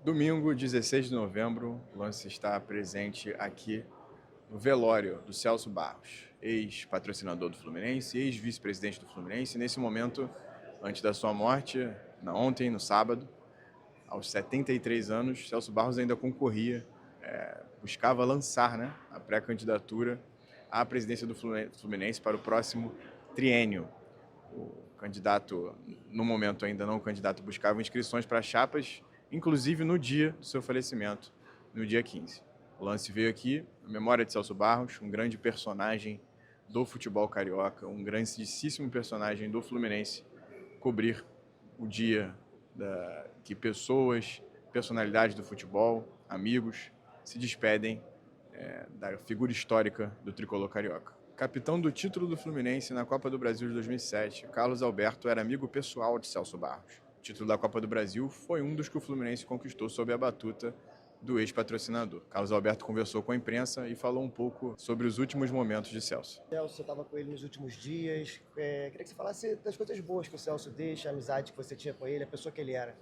Domingo, 16 de novembro, o Lance está presente aqui no velório do Celso Barros, ex-patrocinador do Fluminense, ex-vice-presidente do Fluminense. Nesse momento, antes da sua morte, ontem, no sábado, aos 73 anos, Celso Barros ainda concorria, buscava lançar, a pré-candidatura à presidência do Fluminense para o próximo triênio. O candidato, no momento ainda não o candidato, buscava inscrições para chapas, inclusive no dia do seu falecimento, no dia 15. O Lance veio aqui, a memória de Celso Barros, um grande personagem do futebol carioca, um grandíssimo personagem do Fluminense, cobrir o dia que pessoas, personalidades do futebol, amigos, se despedem da figura histórica do tricolor carioca. Capitão do título do Fluminense na Copa do Brasil de 2007, Carlos Alberto era amigo pessoal de Celso Barros. O título da Copa do Brasil foi um dos que o Fluminense conquistou sob a batuta do ex-patrocinador. Carlos Alberto conversou com a imprensa e falou um pouco sobre os últimos momentos de Celso. Celso, você estava com ele nos últimos dias. Queria que você falasse das coisas boas que o Celso deixa, a amizade que você tinha com ele, a pessoa que ele era.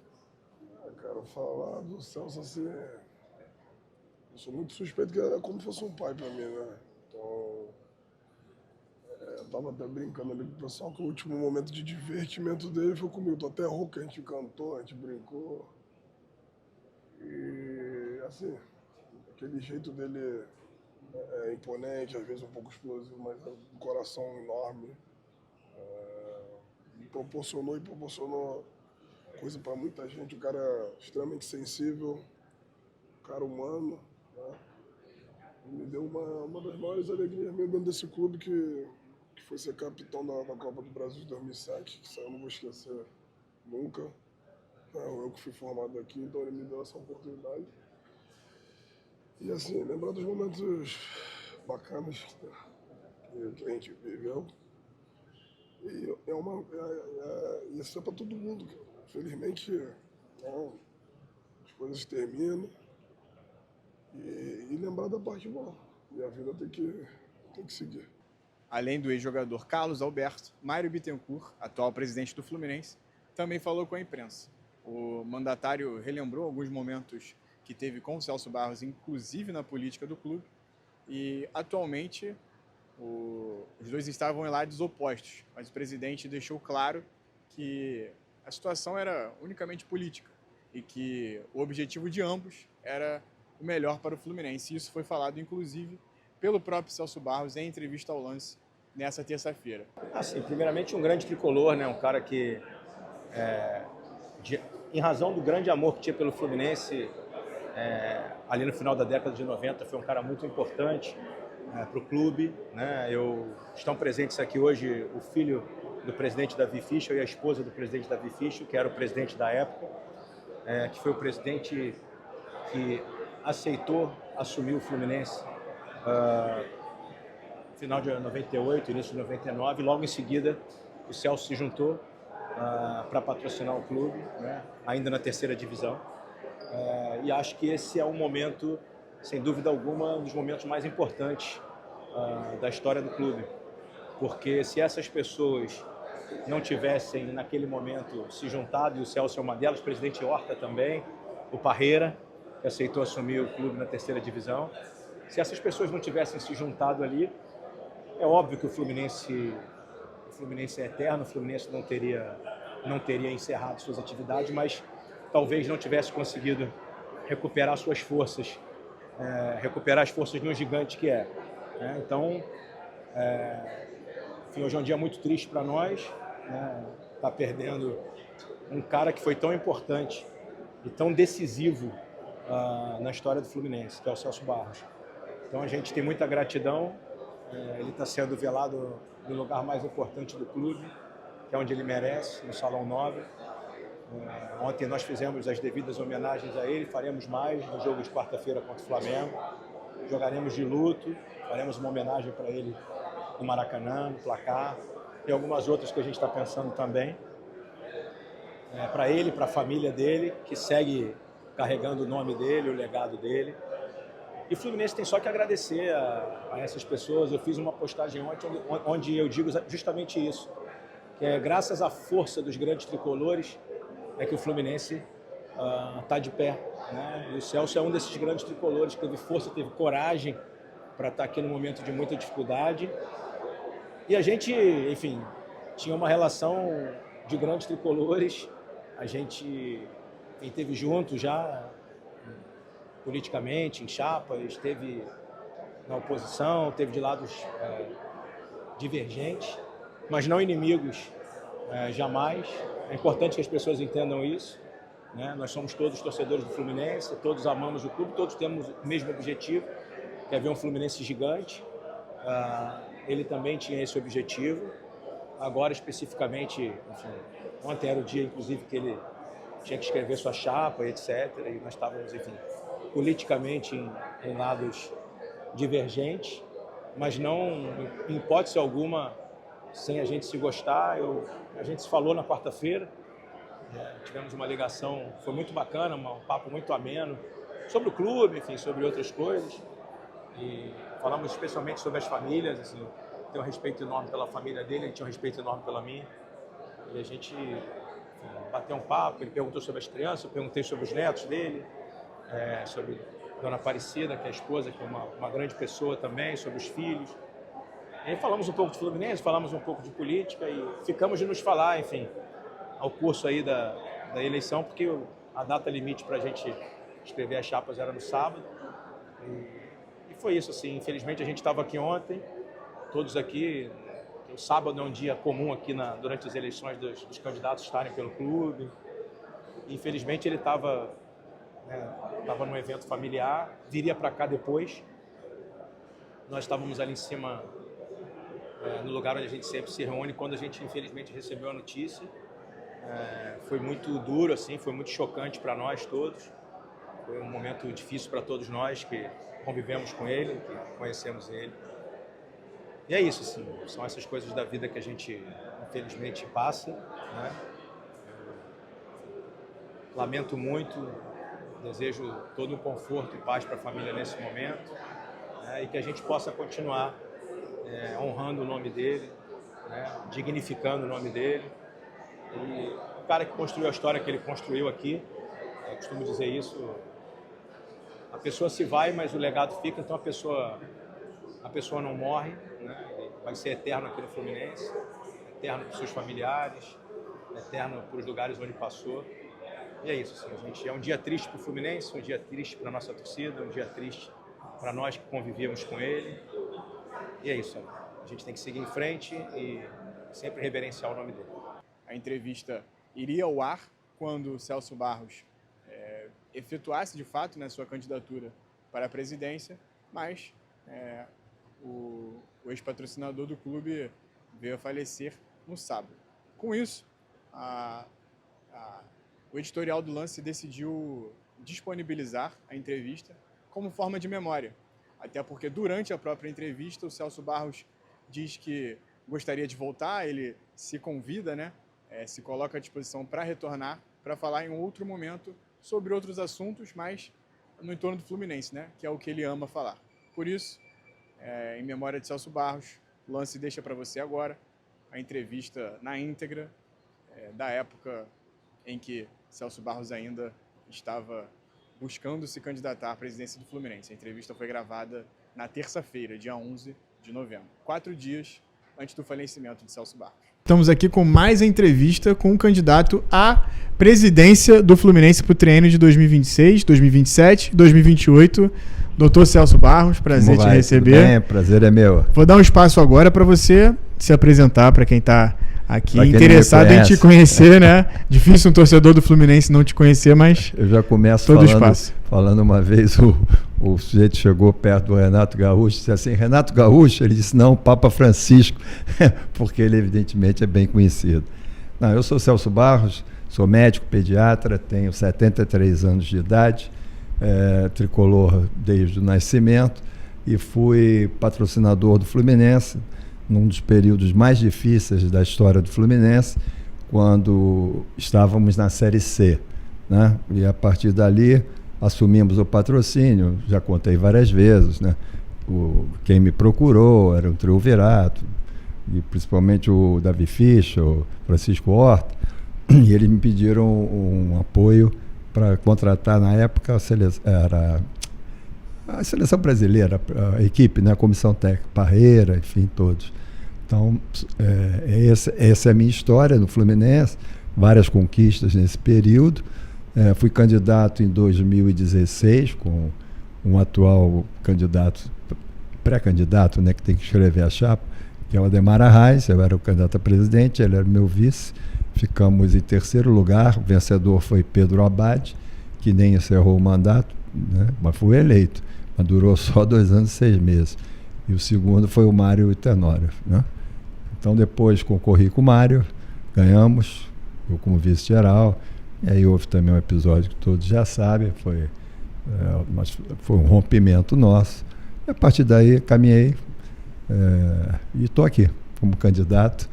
Eu quero falar do Celso assim. Eu sou muito suspeito, que era como se fosse um pai para mim, né? Então, eu tava até brincando ali com o pessoal que o último momento de divertimento dele foi comigo. Tô até rouco, a gente cantou, a gente brincou. E, assim, aquele jeito dele é imponente, às vezes um pouco explosivo, mas é um coração enorme. Me proporcionou coisa para muita gente. O cara é extremamente sensível, um cara humano, né? Me deu uma das maiores alegrias mesmo dentro desse clube, que foi ser capitão da Copa do Brasil de 2007, que isso eu não vou esquecer nunca. Eu que fui formado aqui, então ele me deu essa oportunidade. E assim, lembrar dos momentos bacanas que a gente viveu. E isso é para todo mundo. Felizmente, as coisas terminam. E lembrar da parte boa. E a vida tem que seguir. Além do ex-jogador Carlos Alberto, Mário Bittencourt, atual presidente do Fluminense, também falou com a imprensa. O mandatário relembrou alguns momentos que teve com o Celso Barros, inclusive na política do clube, e atualmente os dois estavam em lados opostos, mas o presidente deixou claro que a situação era unicamente política e que o objetivo de ambos era o melhor para o Fluminense. Isso foi falado, inclusive, pelo próprio Celso Barros em entrevista ao Lance nessa terça-feira. Assim, primeiramente, um grande tricolor, né? Um cara que, em razão do grande amor que tinha pelo Fluminense, ali no final da década de 90, foi um cara muito importante para o clube, né? Estão presentes aqui hoje o filho do presidente Davi Fischel e a esposa do presidente Davi Fischel, que era o presidente da época, que foi o presidente que aceitou assumir o Fluminense no final de 98, início de 99, e logo em seguida o Celso se juntou para patrocinar o clube, né, ainda na terceira divisão. E acho que esse é um momento, sem dúvida alguma, um dos momentos mais importantes da história do clube, porque se essas pessoas não tivessem naquele momento se juntado, e o Celso é uma delas, o presidente Horta também, o Parreira, que aceitou assumir o clube na terceira divisão. Se essas pessoas não tivessem se juntado ali, é óbvio que o Fluminense é eterno, o Fluminense não teria encerrado suas atividades, mas talvez não tivesse conseguido recuperar suas forças, recuperar as forças de um gigante que é. Então, enfim, hoje é um dia muito triste para nós, tá perdendo um cara que foi tão importante e tão decisivo na história do Fluminense, que é o Celso Barros. Então a gente tem muita gratidão, ele está sendo velado no lugar mais importante do clube, que é onde ele merece, no Salão Nobre. Ontem nós fizemos as devidas homenagens a ele, faremos mais no jogo de quarta-feira contra o Flamengo. Jogaremos de luto, faremos uma homenagem para ele no Maracanã, no placar, e algumas outras que a gente está pensando também. Para ele, para a família dele, que segue carregando o nome dele, o legado dele. E o Fluminense tem só que agradecer a essas pessoas. Eu fiz uma postagem ontem onde eu digo justamente isso, que é graças à força dos grandes tricolores que o Fluminense está de pé. né? E o Celso é um desses grandes tricolores que teve força, teve coragem para estar aqui no momento de muita dificuldade. E a gente, enfim, tinha uma relação de grandes tricolores. A gente esteve junto já politicamente, em chapas, esteve na oposição, esteve de lados divergentes, mas não inimigos jamais. É importante que as pessoas entendam isso, né? Nós somos todos torcedores do Fluminense, todos amamos o clube, todos temos o mesmo objetivo, que é ver um Fluminense gigante. Ele também tinha esse objetivo. Agora, especificamente, enfim, ontem era o dia, inclusive, que ele tinha que escrever sua chapa, etc. E nós estávamos, enfim, politicamente em lados divergentes, mas não, em hipótese alguma, sem a gente se gostar. A gente se falou na quarta-feira, tivemos uma ligação, foi muito bacana, um papo muito ameno, sobre o clube, enfim, sobre outras coisas. E falamos especialmente sobre as famílias, assim, eu tenho um respeito enorme pela família dele, ele tinha um respeito enorme pela minha. E a gente, enfim, bateu um papo, ele perguntou sobre as crianças, eu perguntei sobre os netos dele, sobre Dona Aparecida, que é a esposa, que é uma grande pessoa também, sobre os filhos. E aí falamos um pouco de Fluminense, falamos um pouco de política e ficamos de nos falar, enfim, ao curso aí da eleição, porque a data limite para a gente escrever as chapas era no sábado. E foi isso, assim. Infelizmente a gente estava aqui ontem, todos aqui. O sábado é um dia comum aqui durante as eleições dos candidatos estarem pelo clube. E, infelizmente ele estava num evento familiar, viria para cá depois. Nós estávamos ali em cima, no lugar onde a gente sempre se reúne, quando a gente infelizmente recebeu a notícia. Foi muito duro, assim, foi muito chocante para nós todos. Foi um momento difícil para todos nós que convivemos com ele, que conhecemos ele. E é isso, assim, são essas coisas da vida que a gente infelizmente passa, né? Lamento muito, desejo todo o conforto e paz para a família nesse momento, né? E que a gente possa continuar honrando o nome dele, né? Dignificando o nome dele. E o cara que construiu a história que ele construiu aqui, eu costumo dizer isso, a pessoa se vai, mas o legado fica, então a pessoa não morre, né? Ele vai ser eterno aqui no Fluminense, eterno para os seus familiares, eterno para os lugares onde passou. E é isso, assim, gente, é um dia triste para o Fluminense, um dia triste para a nossa torcida, um dia triste para nós que convivíamos com ele. E é isso, a gente tem que seguir em frente e sempre reverenciar o nome dele. A entrevista iria ao ar quando o Celso Barros efetuasse, de fato, né, sua candidatura para a presidência, mas o ex-patrocinador do clube veio a falecer no sábado. Com isso, o editorial do Lance decidiu disponibilizar a entrevista como forma de memória, até porque durante a própria entrevista o Celso Barros diz que gostaria de voltar, ele se convida, né? Se coloca à disposição para retornar, para falar em um outro momento sobre outros assuntos, mas no entorno do Fluminense, né? Que é o que ele ama falar. Por isso, em memória de Celso Barros, o Lance deixa para você agora a entrevista na íntegra da época em que Celso Barros ainda estava buscando se candidatar à presidência do Fluminense. A entrevista foi gravada na terça-feira, dia 11 de novembro, 4 dias antes do falecimento de Celso Barros. Estamos aqui com mais a entrevista com o candidato à presidência do Fluminense para o triênio de 2026, 2027, 2028. Doutor Celso Barros, prazer te receber. Tudo bem? Prazer é meu. Vou dar um espaço agora para você se apresentar para quem está aqui interessado em te conhecer, né? Difícil um torcedor do Fluminense não te conhecer, mas eu já começo falando uma vez, o sujeito chegou perto do Renato Gaúcho e disse assim, Renato Gaúcho? Ele disse, não, Papa Francisco, porque ele evidentemente é bem conhecido. Não, eu sou Celso Barros, sou médico pediatra, tenho 73 anos de idade, tricolor desde o nascimento e fui patrocinador do Fluminense num dos períodos mais difíceis da história do Fluminense, quando estávamos na Série C, né? E a partir dali assumimos o patrocínio, já contei várias vezes, né? Quem me procurou era o Triunvirato, e principalmente o Davi Fischer, o Francisco Horta, e eles me pediram um apoio para contratar, na época, a seleção brasileira, a equipe, né, a comissão técnica, Parreira, enfim, todos. Então, essa é a minha história no Fluminense, várias conquistas nesse período. Fui candidato em 2016 com um atual candidato, pré-candidato, né, que tem que escrever a chapa, que é o Ademar Arraes. Eu era o candidato a presidente, ele era meu vice. Ficamos em terceiro lugar, o vencedor foi Pedro Abad, que nem encerrou o mandato, né, mas foi eleito, mas durou só 2 anos e 6 meses. E o segundo foi o Mário Tenório, né? Então depois concorri com o Mário, ganhamos, eu como vice-geral, e aí houve também um episódio que todos já sabem, foi um rompimento nosso. E a partir daí caminhei e estou aqui como candidato,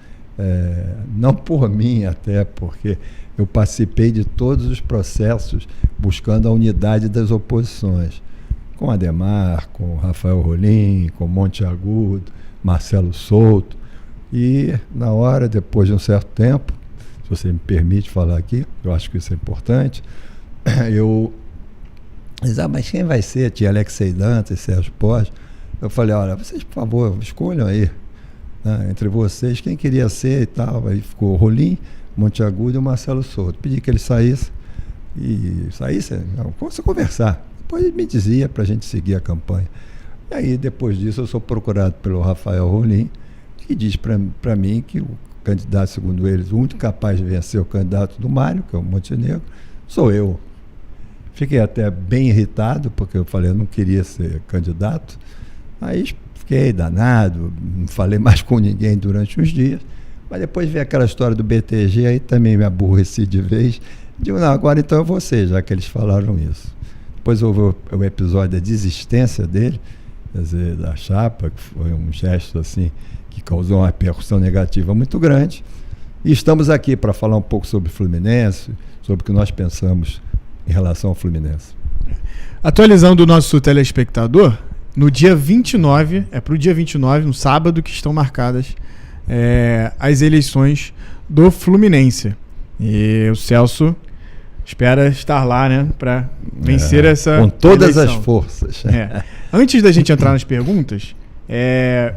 não por mim até, porque eu participei de todos os processos buscando a unidade das oposições, com Ademar, com Rafael Rolim, com Monteagudo, Marcelo Souto, e na hora, depois de um certo tempo, se você me permite falar aqui, eu acho que isso é importante, eu disse, mas quem vai ser? Tinha Alexei Dantas, Sérgio Pós. Eu falei, olha, vocês, por favor, escolham aí, né, entre vocês, quem queria ser e tal. Aí ficou o Rolim, Monteagudo e o Marcelo Souto. Pedi que ele saísse, vamos conversar. Depois ele me dizia para a gente seguir a campanha. E aí, depois disso, eu sou procurado pelo Rafael Rolim, que diz para mim que o candidato, segundo eles, o único capaz de vencer o candidato do Mário, que é o Montenegro, sou eu. Fiquei até bem irritado, porque eu falei, eu não queria ser candidato. Aí fiquei danado, não falei mais com ninguém durante uns dias, mas depois veio aquela história do BTG, aí também me aborreci de vez. Digo, não, agora então eu vou ser, já que eles falaram isso. Depois houve o episódio da desistência dele, quer dizer, da chapa, que foi um gesto assim, que causou uma repercussão negativa muito grande. E estamos aqui para falar um pouco sobre o Fluminense, sobre o que nós pensamos em relação ao Fluminense. Atualizando o nosso telespectador, no dia 29, para o dia 29, no sábado, que estão marcadas as eleições do Fluminense. E o Celso espera estar lá, né, para vencer essa com todas eleição. As forças. Antes da gente entrar nas perguntas,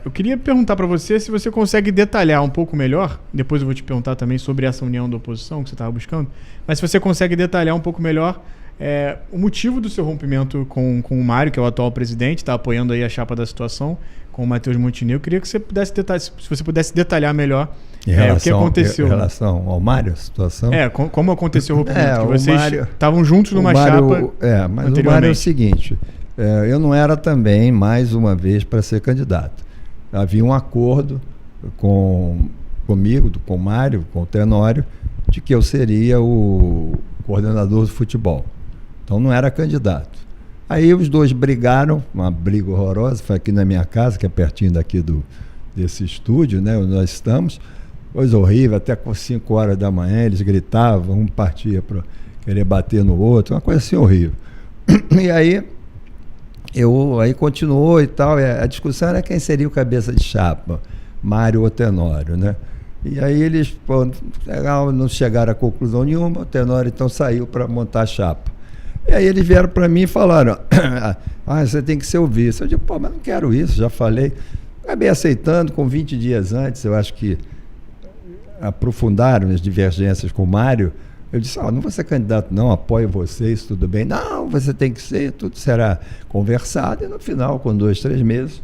eu queria perguntar para você se você consegue detalhar um pouco melhor, depois eu vou te perguntar também sobre essa união da oposição que você estava buscando, mas se você consegue detalhar um pouco melhor o motivo do seu rompimento com o Mário, que é o atual presidente, está apoiando aí a chapa da situação, com o Matheus Montenegro. Eu queria que você pudesse detalhar melhor o que aconteceu. Em relação ao Mário, a situação? Como aconteceu o rompimento, que vocês estavam juntos numa chapa mas o Mário é o seguinte, eu não era também, mais uma vez, para ser candidato. Havia um acordo comigo, com o Mário, com o Tenório, de que eu seria o coordenador do futebol. Então não era candidato. Aí os dois brigaram, uma briga horrorosa, foi aqui na minha casa, que é pertinho daqui desse estúdio, né, onde nós estamos. Coisa horrível, até com 5 horas da manhã eles gritavam, um partia para querer bater no outro, uma coisa assim horrível. E aí continuou e tal, a discussão era quem seria o cabeça de chapa, Mário ou Tenório, né? E aí eles não chegaram a conclusão nenhuma, o Tenório então saiu para montar a chapa. E aí eles vieram para mim e falaram, você tem que ser o vice. Eu digo, mas não quero isso, já falei. Acabei aceitando, com 20 dias antes, eu acho que aprofundaram as divergências com o Mário. Eu disse, não vou ser candidato não, apoio vocês, tudo bem. Não, você tem que ser, tudo será conversado. E no final, com 2, 3 meses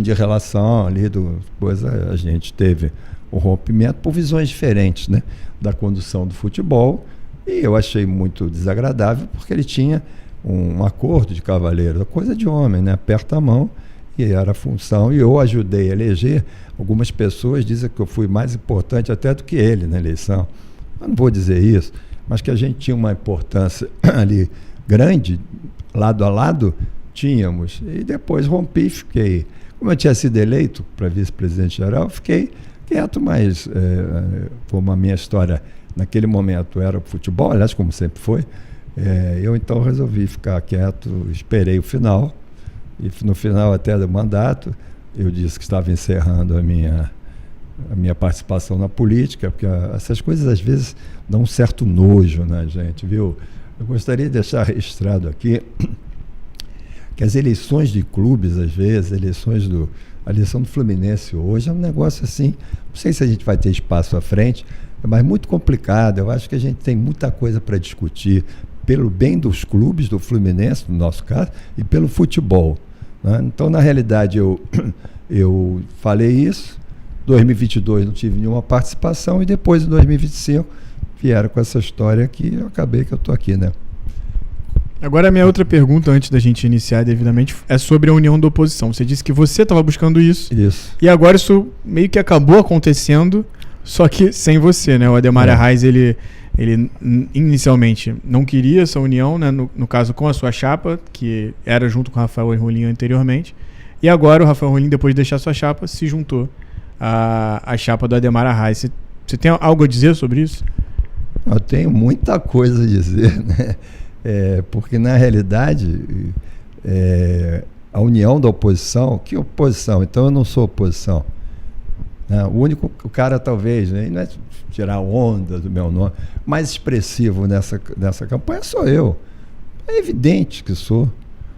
de relação ali, depois a gente teve um rompimento por visões diferentes, né, da condução do futebol. E eu achei muito desagradável, porque ele tinha um acordo de cavalheiro, coisa de homem, né? Aperta a mão, e era a função. E eu ajudei a eleger. Algumas pessoas dizem que eu fui mais importante até do que ele na eleição. Eu não vou dizer isso, mas que a gente tinha uma importância ali grande, lado a lado, tínhamos. E depois rompi e fiquei. Como eu tinha sido eleito para vice-presidente geral, fiquei quieto, mas como a minha história naquele momento era o futebol, aliás, como sempre foi, eu então resolvi ficar quieto, esperei o final, e no final até do mandato, eu disse que estava encerrando a minha participação na política, porque essas coisas às vezes dão um certo nojo na gente, viu, Eu gostaria de deixar registrado aqui que as eleições de clubes, às vezes, a eleição do Fluminense hoje é um negócio assim, não sei se a gente vai ter espaço à frente, mas muito complicado. Eu acho que a gente tem muita coisa para discutir pelo bem dos clubes, do Fluminense, no nosso caso, e pelo futebol, né? Então, na realidade, eu falei isso, 2022 não tive nenhuma participação e depois, em 2025, vieram com essa história que eu acabei que eu estou aqui, né? Agora, a minha outra pergunta, antes da gente iniciar devidamente, é sobre a união da oposição. Você disse que você estava buscando isso. Isso. E agora isso meio que acabou acontecendo, só que sem você, né? O Ademar Arraes, ele inicialmente não queria essa união, né? No caso, com a sua chapa, que era junto com o Rafael Rolim anteriormente. E agora o Rafael Rolim, depois de deixar sua chapa, se juntou à chapa do Ademar Arraes. Você tem algo a dizer sobre isso? Eu tenho muita coisa a dizer, né? Porque, na realidade, a união da oposição... Que oposição? Então, eu não sou oposição. Né? O cara, talvez, né? Não é tirar onda do meu nome, mais expressivo nessa campanha sou eu. É evidente que sou.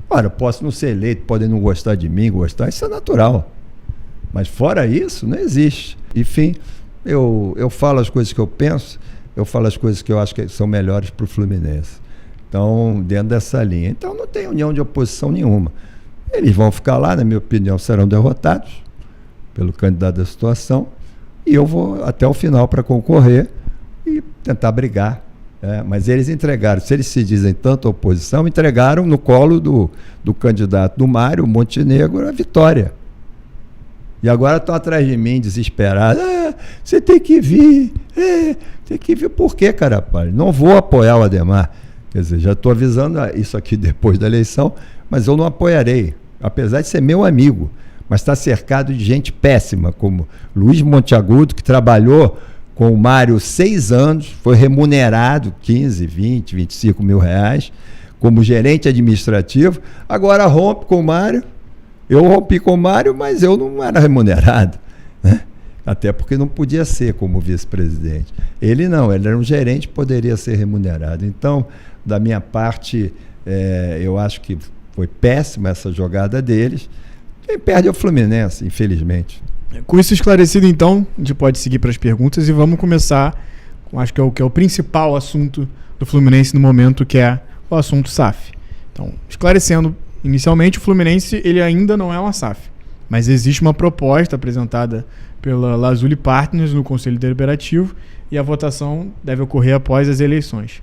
Ora, eu posso não ser eleito, podem não gostar de mim, isso é natural. Mas, fora isso, não existe. Enfim, eu falo as coisas que eu penso, eu falo as coisas que eu acho que são melhores para o Fluminense. Então, dentro dessa linha. Então, não tem união de oposição nenhuma. Eles vão ficar lá, na minha opinião, serão derrotados pelo candidato da situação, e eu vou até o final para concorrer e tentar brigar. Mas eles entregaram, se eles se dizem tanto oposição, entregaram no colo do candidato do Mário Montenegro a vitória. E agora estão atrás de mim, desesperados. Você tem que vir. Tem que vir. Por quê, carapaz? Não vou apoiar o Ademar. Quer dizer, já estou avisando isso aqui depois da eleição, mas eu não apoiarei, apesar de ser meu amigo. Mas está cercado de gente péssima, como Luiz Monteagudo, que trabalhou com o Mário 6 anos, foi remunerado 15, 20, 25 mil reais, como gerente administrativo, agora rompe com o Mário. Eu rompi com o Mário, mas eu não era remunerado, né? Até porque não podia ser como vice-presidente. Ele não, ele era um gerente, poderia ser remunerado. Então, da minha parte, eu acho que foi péssima essa jogada deles. Quem perde é o Fluminense, infelizmente. Com isso esclarecido, então, a gente pode seguir para as perguntas e vamos começar com, acho que é o principal assunto do Fluminense no momento, que é o assunto SAF. Então, esclarecendo, inicialmente o Fluminense ele ainda não é uma SAF, mas existe uma proposta apresentada pela Lazuli Partners no Conselho Deliberativo e a votação deve ocorrer após as eleições.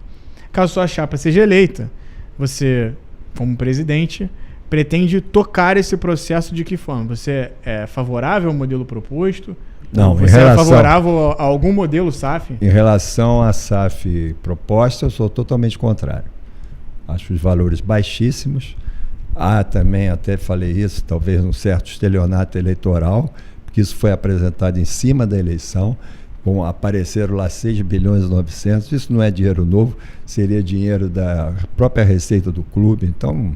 Caso sua chapa seja eleita, você, como presidente, pretende tocar esse processo de que forma? Você é favorável ao modelo proposto? Não, você é favorável a algum modelo SAF? Em relação à SAF proposta, eu sou totalmente contrário. Acho os valores baixíssimos. Também até falei isso, talvez um certo estelionato eleitoral, porque isso foi apresentado em cima da eleição, apareceram lá 6 bilhões e 900, isso não é dinheiro novo, seria dinheiro da própria receita do clube, então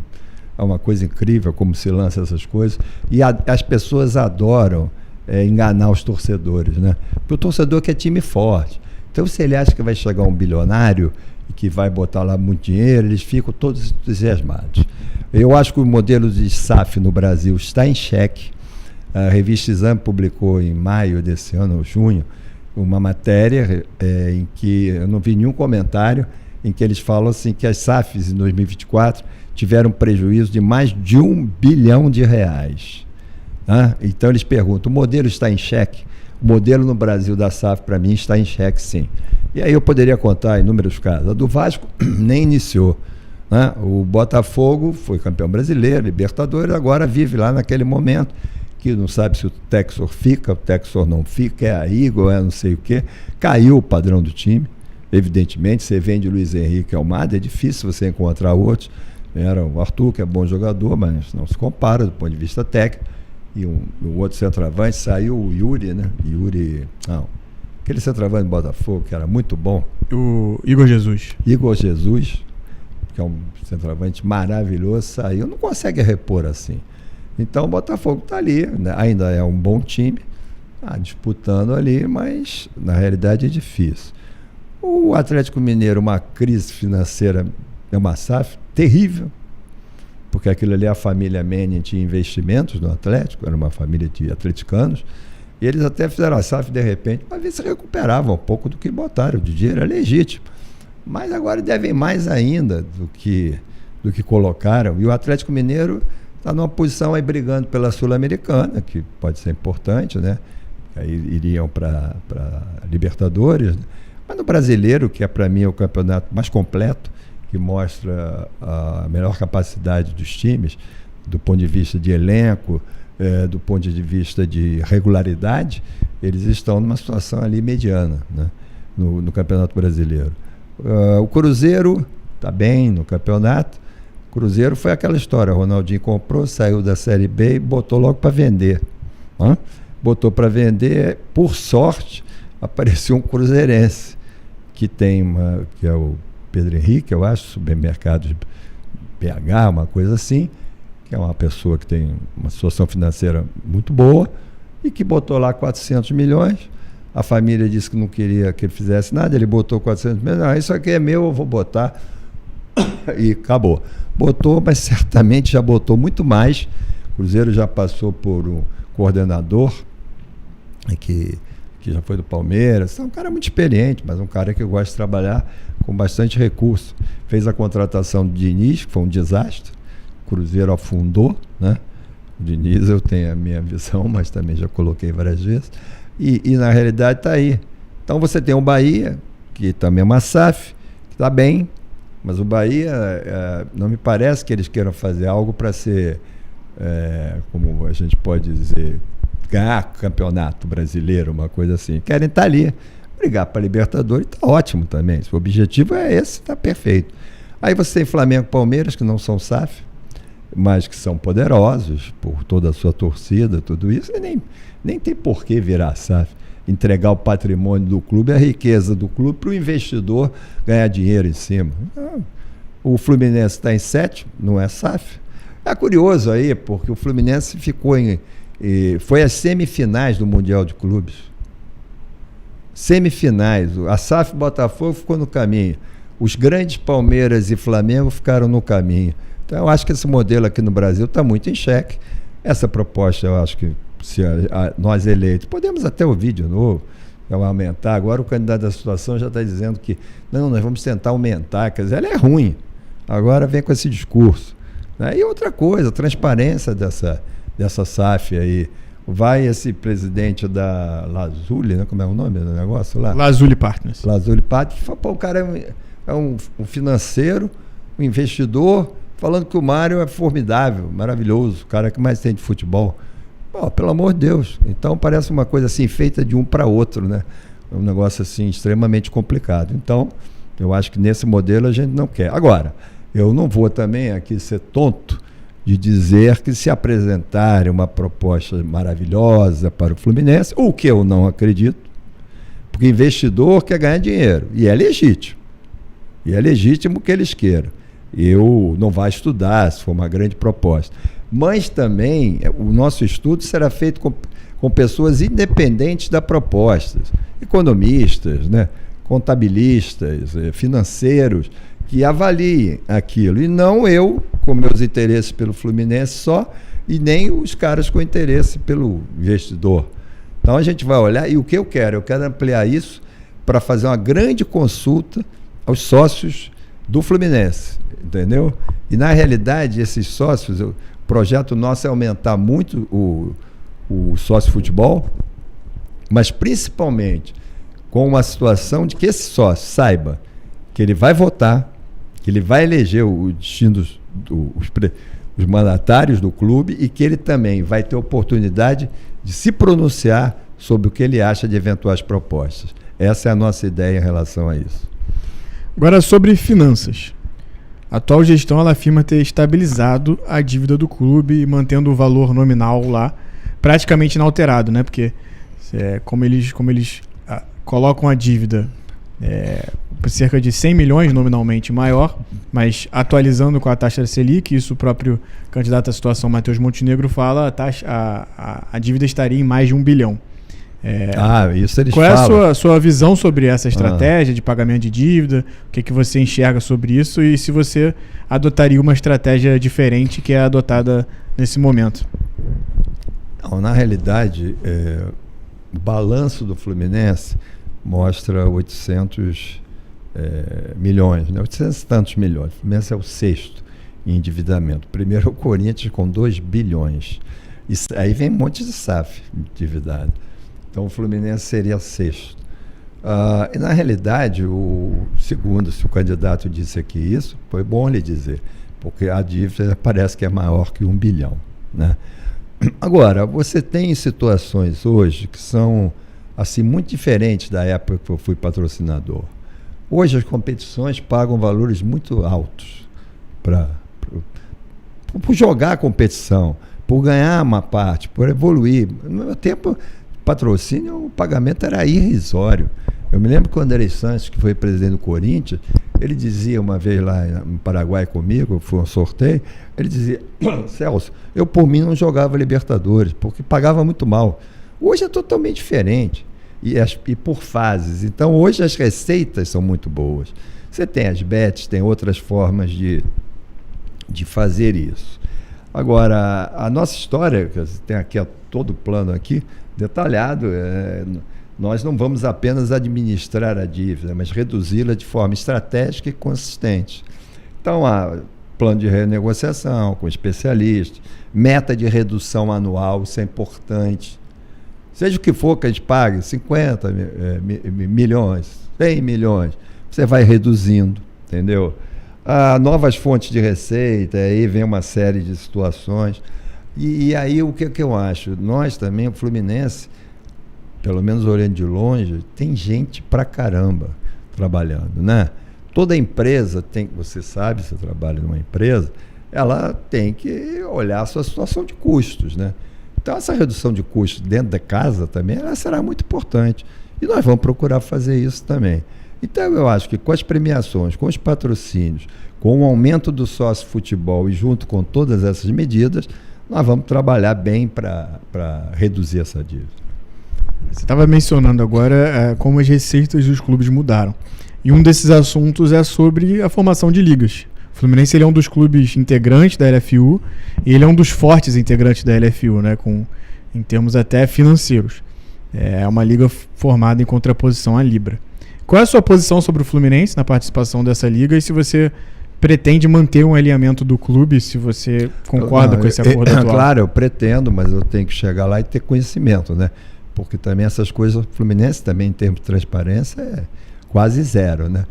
é uma coisa incrível como se lança essas coisas, e as pessoas adoram enganar os torcedores, né? Porque o torcedor quer time forte, então se ele acha que vai chegar um bilionário e que vai botar lá muito dinheiro, eles ficam todos entusiasmados. Eu acho que o modelo de SAF no Brasil está em xeque. A revista Exame publicou em maio desse ano, ou junho, uma matéria em que eu não vi nenhum comentário, em que eles falam assim que as SAFs em 2024 tiveram prejuízo de mais de R$1 bilhão. Tá? Então eles perguntam, o modelo está em xeque? O modelo no Brasil da SAF, para mim, está em xeque, sim. E aí eu poderia contar inúmeros casos. A do Vasco nem iniciou, né? O Botafogo foi campeão brasileiro, Libertadores, agora vive lá naquele momento que não sabe se o Texor fica, o Texor não fica, é a Igor, é não sei o quê. Caiu o padrão do time, evidentemente. Você vende Luiz Henrique Almada, é difícil você encontrar outros. Era o Arthur, que é bom jogador, mas não se compara do ponto de vista técnico. E o outro centroavante saiu, o Yuri, né? Aquele centroavante do Botafogo, que era muito bom. O Igor Jesus. Igor Jesus, que é um centroavante maravilhoso, saiu, não consegue repor assim. Então o Botafogo está ali, né? Ainda é um bom time, disputando ali, mas na realidade é difícil. O Atlético Mineiro, uma crise financeira é uma SAF terrível, porque aquilo ali, a família Manning tinha investimentos no Atlético, era uma família de atleticanos, e eles até fizeram a SAF de repente para ver se recuperavam um pouco do que botaram de dinheiro, é legítimo. Mas agora devem mais ainda do que colocaram. E o Atlético Mineiro está numa posição aí brigando pela Sul-Americana, que pode ser importante, né? Aí iriam para Libertadores. Mas no Brasileiro, que é para mim o campeonato mais completo, que mostra a melhor capacidade dos times, do ponto de vista de elenco, do ponto de vista de regularidade, eles estão numa situação ali mediana, né? No Campeonato Brasileiro. O Cruzeiro está bem no campeonato. O Cruzeiro foi aquela história, o Ronaldinho comprou, saiu da Série B e botou logo para vender. Botou para vender, por sorte, apareceu um cruzeirense, que é o Pedro Henrique, eu acho, supermercado de BH, uma coisa assim, que é uma pessoa que tem uma situação financeira muito boa e que botou lá 400 milhões. A família disse que não queria que ele fizesse nada, ele botou 400 milhões, isso aqui é meu, eu vou botar, e acabou. Botou, mas certamente já botou muito mais. O Cruzeiro já passou por um coordenador que já foi do Palmeiras, é um cara muito experiente, mas um cara que gosta de trabalhar com bastante recurso. Fez a contratação do Diniz, que foi um desastre, o Cruzeiro afundou, né? O Diniz, eu tenho a minha visão, mas também já coloquei várias vezes. E na realidade está aí. Então você tem o Bahia, que também é uma SAF, que está bem, mas o Bahia, não me parece que eles queiram fazer algo para ser, como a gente pode dizer, ganhar campeonato brasileiro, uma coisa assim. Querem estar ali, brigar para Libertadores, está ótimo também. Se o objetivo é esse, está perfeito. Aí você tem Flamengo e Palmeiras, que não são SAF, mas que são poderosos por toda a sua torcida, tudo isso, e nem tem por que virar SAF, entregar o patrimônio do clube, a riqueza do clube para o investidor ganhar dinheiro em cima. Não. O Fluminense está em 7º, não é SAF. É curioso aí, porque o Fluminense foi às semifinais do Mundial de Clubes. Semifinais. A SAF Botafogo ficou no caminho. Os grandes Palmeiras e Flamengo ficaram no caminho. Então eu acho que esse modelo aqui no Brasil está muito em xeque. Essa proposta, eu acho que se nós eleitos, podemos até ouvir de novo, vai aumentar. Agora o candidato da situação já está dizendo que não, nós vamos tentar aumentar. Quer dizer, ela é ruim. Agora vem com esse discurso. Né? E outra coisa, a transparência dessa SAF aí. Vai esse presidente da Lazuli, né? Como é o nome do negócio lá? Lazuli Partners. Lazuli Partners. Pô, o cara é um financeiro, um investidor, falando que o Mário é formidável, maravilhoso, o cara que mais tem de futebol. Pô, pelo amor de Deus. Então parece uma coisa assim, feita de um para outro, né? Um negócio assim, extremamente complicado. Então, eu acho que nesse modelo a gente não quer. Agora, eu não vou também aqui ser tonto de dizer que se apresentarem uma proposta maravilhosa para o Fluminense, o que eu não acredito, porque investidor quer ganhar dinheiro, e é legítimo. E é legítimo que eles queiram. Eu não vou estudar se for uma grande proposta. Mas também o nosso estudo será feito com pessoas independentes da proposta, economistas, né, contabilistas, financeiros, que avaliem aquilo. E não eu, com meus interesses pelo Fluminense só, e nem os caras com interesse pelo investidor. Então a gente vai olhar, e o que eu quero ampliar isso para fazer uma grande consulta aos sócios do Fluminense, entendeu? E na realidade, esses sócios, o projeto nosso é aumentar muito o sócio futebol, mas principalmente com uma situação de que esse sócio saiba que ele vai votar, que ele vai eleger o destino os mandatários do clube e que ele também vai ter oportunidade de se pronunciar sobre o que ele acha de eventuais propostas. Essa é a nossa ideia em relação a isso. Agora, sobre finanças. A atual gestão ela afirma ter estabilizado a dívida do clube, mantendo o valor nominal lá praticamente inalterado, né? Porque como eles colocam a dívida cerca de 100 milhões nominalmente maior, mas atualizando com a taxa da Selic, isso o próprio candidato à situação, Matheus Montenegro, fala, a dívida estaria em mais de 1 bilhão. Isso eles Qual falam. é a sua visão sobre essa estratégia de pagamento de dívida? O que você enxerga sobre isso e se você adotaria uma estratégia diferente que é adotada nesse momento? Não, na realidade, o balanço do Fluminense mostra 800 milhões, né? 800 e tantos milhões. O Fluminense é o sexto em endividamento. Primeiro é o Corinthians com 2 bilhões. Isso, aí vem um monte de SAF endividado. Então o Fluminense seria sexto. E na realidade, segundo, se o candidato disse aqui isso, foi bom lhe dizer, porque a dívida parece que é maior que 1 bilhão. Né? Agora, você tem situações hoje que são assim, muito diferentes da época que eu fui patrocinador. Hoje as competições pagam valores muito altos por jogar a competição, por ganhar uma parte, por evoluir. No meu tempo, patrocínio, o pagamento era irrisório. Eu me lembro quando o André Santos, que foi presidente do Corinthians, ele dizia uma vez lá no Paraguai comigo, foi um sorteio, ele dizia, Celso, eu por mim não jogava Libertadores, porque pagava muito mal. Hoje é totalmente diferente, e por fases. Então hoje as receitas são muito boas. Você tem as bets, tem outras formas de fazer isso. Agora, a nossa história, tem aqui todo o plano aqui, detalhado, nós não vamos apenas administrar a dívida, mas reduzi-la de forma estratégica e consistente. Então, há plano de renegociação com especialistas, meta de redução anual, isso é importante. Seja o que for que a gente pague, 50 milhões, 100 milhões, você vai reduzindo, entendeu? Novas fontes de receita, aí vem uma série de situações. E aí o que eu acho? Nós também, o Fluminense, pelo menos olhando de longe, tem gente pra caramba trabalhando, né? Toda empresa tem, você sabe, você trabalha numa empresa, ela tem que olhar a sua situação de custos, né? Então essa redução de custos dentro da casa também, ela será muito importante. E nós vamos procurar fazer isso também. Então eu acho que com as premiações, com os patrocínios, com o aumento do sócio futebol e junto com todas essas medidas, nós vamos trabalhar bem para reduzir essa dívida. Você estava mencionando agora como as receitas dos clubes mudaram. E um desses assuntos é sobre a formação de ligas. O Fluminense ele é um dos clubes integrantes da LFU e ele é um dos fortes integrantes da LFU, né, em termos até financeiros. É uma liga formada em contraposição à Libra. Qual é a sua posição sobre o Fluminense na participação dessa liga e se você pretende manter um alinhamento do clube, se você concorda com esse acordo atual? Claro, eu pretendo, mas eu tenho que chegar lá e ter conhecimento, né? Porque também essas coisas, o Fluminense também em termos de transparência é quase zero, né?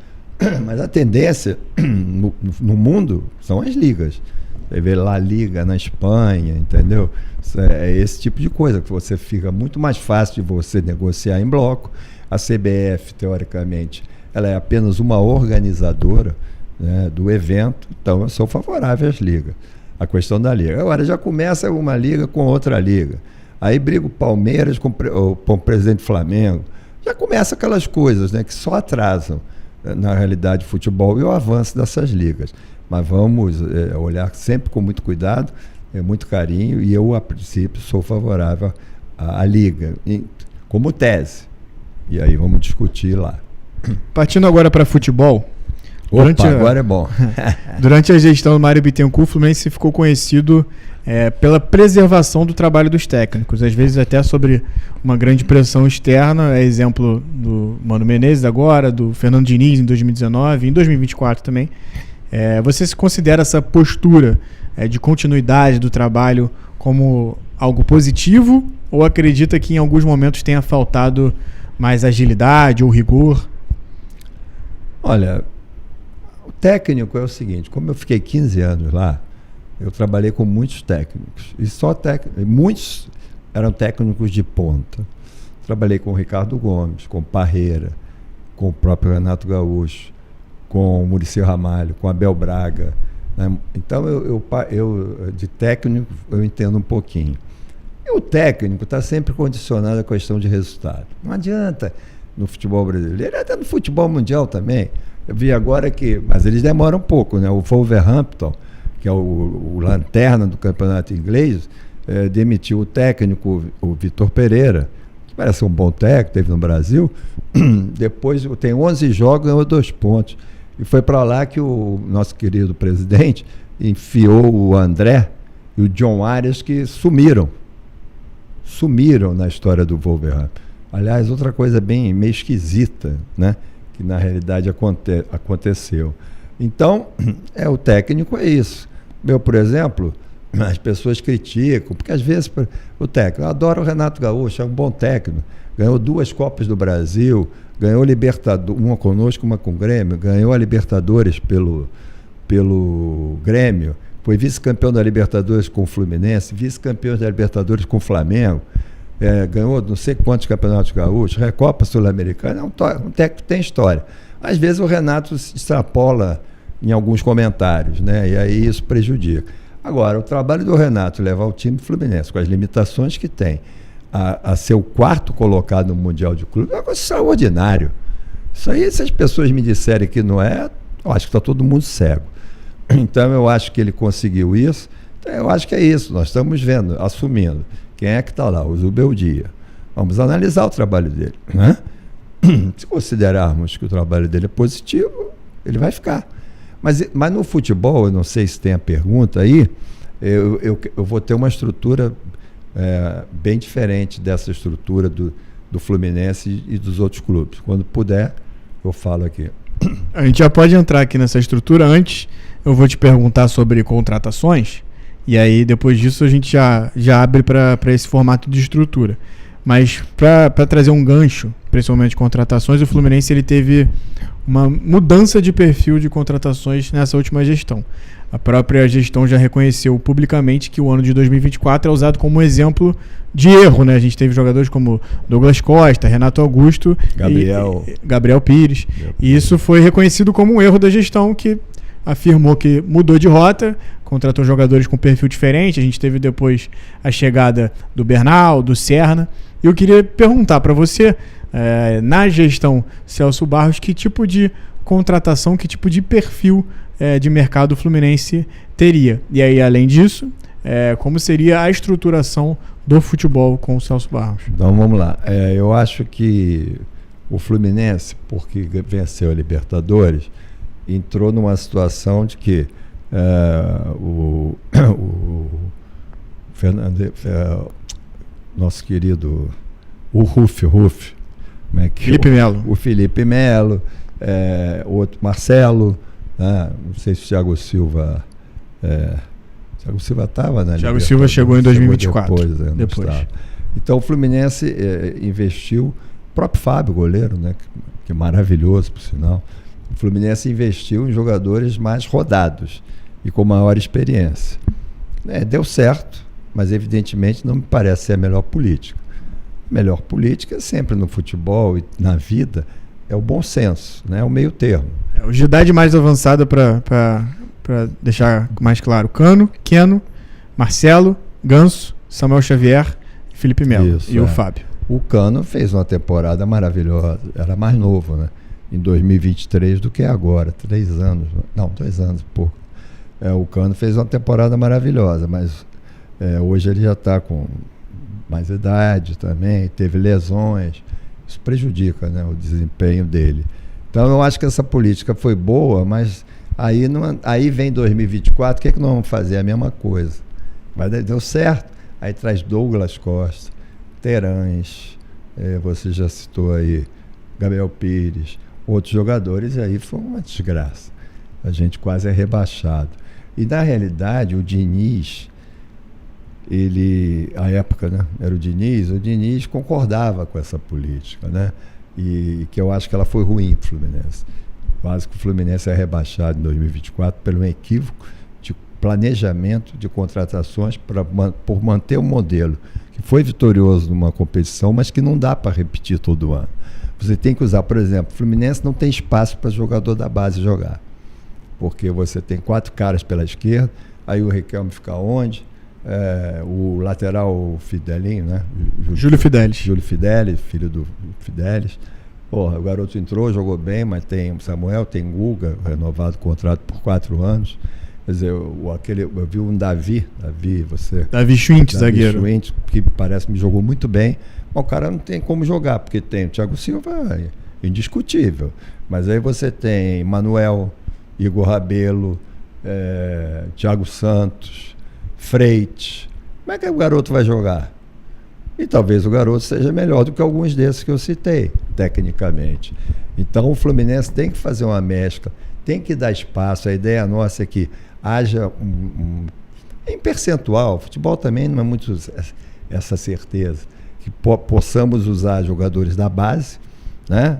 Mas a tendência no mundo são as ligas. Você vê lá a Liga na Espanha, entendeu? É esse tipo de coisa, que você fica muito mais fácil de você negociar em bloco. A CBF, teoricamente, ela é apenas uma organizadora, né, do evento, então eu sou favorável às ligas. A questão da liga. Agora já começa uma liga com outra liga. Aí briga o Palmeiras com o presidente do Flamengo. Já começa aquelas coisas, né, que só atrasam, na realidade, o futebol e o avanço dessas ligas. Mas vamos olhar sempre com muito cuidado, muito carinho, e eu, a princípio, sou favorável à liga, como tese. E aí vamos discutir lá. Partindo agora para futebol. Agora é bom. Durante a gestão do Mário Bittencourt, o Fluminense ficou conhecido pela preservação do trabalho dos técnicos, às vezes até sobre uma grande pressão externa, exemplo do Mano Menezes agora, do Fernando Diniz em 2019, em 2024 também. Você se considera essa postura de continuidade do trabalho como algo positivo ou acredita que em alguns momentos tenha faltado mais agilidade ou rigor? Olha, o técnico é o seguinte, como eu fiquei 15 anos lá, eu trabalhei com muitos técnicos, e muitos eram técnicos de ponta. Trabalhei com o Ricardo Gomes, com o Parreira, com o próprio Renato Gaúcho, com o Muricy Ramalho, com o Abel Braga, né? Então eu de técnico eu entendo um pouquinho. E o técnico está sempre condicionado à questão de resultado. Não adianta no futebol brasileiro, até no futebol mundial também. Eu vi agora mas eles demoram um pouco, né? O Wolverhampton, que é o lanterna do campeonato inglês, demitiu o técnico, o Vitor Pereira, parece ser um bom técnico, teve no Brasil. Depois tem 11 jogos, ganhou 2 pontos. E foi para lá que o nosso querido presidente enfiou o André e o John Arias, que sumiram na história do Wolverhampton. Aliás, outra coisa meio esquisita, né? Que na realidade aconteceu. Então, o técnico é isso. Por exemplo, as pessoas criticam, porque às vezes o técnico, eu adoro o Renato Gaúcho, é um bom técnico, ganhou 2 Copas do Brasil, ganhou Libertadores, uma conosco, uma com o Grêmio, ganhou a Libertadores pelo Grêmio, foi vice-campeão da Libertadores com o Fluminense, vice-campeão da Libertadores com o Flamengo, ganhou não sei quantos campeonatos gaúchos, Recopa Sul-Americana, é um técnico que tem história. Às vezes o Renato se extrapola em alguns comentários, né? E aí isso prejudica. Agora, o trabalho do Renato levar o time do Fluminense, com as limitações que tem, a ser o 4º colocado no Mundial de Clube, é uma coisa extraordinário. Isso aí, se as pessoas me disserem que não é, eu acho que está todo mundo cego. Então, eu acho que ele conseguiu isso. Então, eu acho que é isso. Nós estamos vendo, assumindo. Quem é que está lá? O Zubeldia. Vamos analisar o trabalho dele, né? Se considerarmos que o trabalho dele é positivo, ele vai ficar. Mas no futebol, eu não sei se tem a pergunta aí, eu vou ter uma estrutura bem diferente dessa estrutura do Fluminense e dos outros clubes. Quando puder, eu falo aqui. A gente já pode entrar aqui nessa estrutura. Antes, eu vou te perguntar sobre contratações, e aí depois disso a gente já abre para esse formato de estrutura. Mas para trazer um gancho, principalmente contratações, o Fluminense ele teve uma mudança de perfil de contratações nessa última gestão. A própria gestão já reconheceu publicamente que o ano de 2024 é usado como exemplo de erro, né? A gente teve jogadores como Douglas Costa, Renato Augusto, Gabriel Pires. E isso foi reconhecido como um erro da gestão, que afirmou que mudou de rota, contratou jogadores com perfil diferente. A gente teve depois a chegada do Bernal, do Serna. E eu queria perguntar para você, na gestão Celso Barros, que tipo de contratação, que tipo de perfil de mercado o Fluminense teria? E aí, além disso, como seria a estruturação do futebol com o Celso Barros? Então, vamos lá. Eu acho que o Fluminense, porque venceu a Libertadores, entrou numa situação de que o Fernando, nosso querido Ruff, como é que Felipe Melo. O Felipe Melo, outro Marcelo, né? Não sei se o Thiago Silva estava, né? Thiago Silva chegou em 2024. Depois. Então o Fluminense investiu, o próprio Fábio, goleiro, né? Que é maravilhoso, por sinal. O Fluminense investiu em jogadores mais rodados e com maior experiência. Deu certo, mas evidentemente não me parece ser a melhor política. A melhor política sempre no futebol e na vida é o bom senso, né? O meio termo. Os de idade mais avançada, para deixar mais claro: Cano, Keno, Marcelo, Ganso, Samuel Xavier, Felipe Melo e o Fábio. O Cano fez uma temporada maravilhosa, era mais novo, né? Em 2023 do que agora, 2 anos, pouco. O Cano fez uma temporada maravilhosa, mas hoje ele já está com mais idade também, teve lesões, isso prejudica, né, o desempenho dele. Então eu acho que essa política foi boa, mas aí vem 2024, o que é que nós vamos fazer? A mesma coisa. Mas deu certo, aí traz Douglas Costa, Terãs, você já citou aí, Gabriel Pires, outros jogadores, e aí foi uma desgraça. A gente quase é rebaixado. E na realidade o Diniz, a época, né, era o Diniz concordava com essa política, né? E que eu acho que ela foi ruim para o Fluminense. Quase que o Fluminense é rebaixado em 2024 pelo equívoco de planejamento de contratações por manter um modelo que foi vitorioso numa competição, mas que não dá para repetir todo ano. Você tem que usar, por exemplo, o Fluminense não tem espaço para jogador da base jogar, porque você tem 4 caras pela esquerda, aí o Riquelme fica onde? O lateral Fidelinho, né? Júlio Fidelis, filho do Fidelis. Porra, o garoto entrou, jogou bem, mas tem o Samuel, tem Guga, renovado o contrato por 4 anos. Quer dizer, eu vi um Davi Schwindt, zagueiro. Schwindt, que parece que me jogou muito bem, Mas o cara não tem como jogar, porque tem o Thiago Silva, indiscutível. Mas aí você tem Manuel, Igor Rabelo, Thiago Santos, Freitas. Como é que o garoto vai jogar? E talvez o garoto seja melhor do que alguns desses que eu citei, tecnicamente. Então o Fluminense tem que fazer uma mescla, tem que dar espaço. A ideia nossa é que haja em percentual, futebol também não é muito essa certeza, que possamos usar jogadores da base, né?